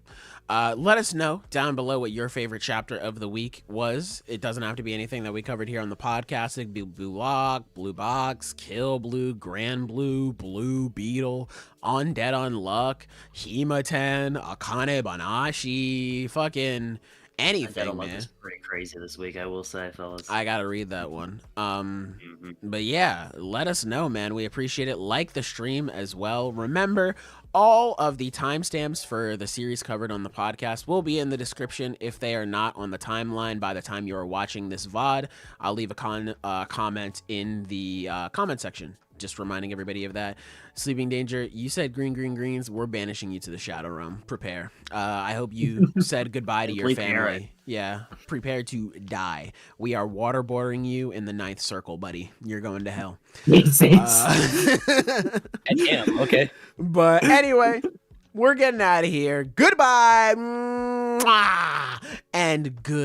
Let us know down below what your favorite chapter of the week was. It doesn't have to be anything that we covered here on the podcast. It could be Blue Lock, Blue Box, Kill Blue, Grand Blue, Blue Beetle, Undead Unluck, Himaten, Akane Banashi, fucking anything, man. Is pretty crazy this week, I will say, fellas. I gotta read that one. But yeah, let us know, man. We appreciate it. Like the stream as well. Remember, all of the timestamps for the series covered on the podcast will be in the description. If they are not on the timeline by the time you are watching this VOD, I'll leave a comment in the comment section. Just reminding everybody of that. Sleeping Danger, you said greens. We're banishing you to the Shadow Realm. Prepare. I hope you said goodbye to your family. Yeah, prepare to die. We are waterboarding you in the 9th circle, buddy. You're going to hell. Damn, okay. But anyway, we're getting out of here. Goodbye. Mwah! And good.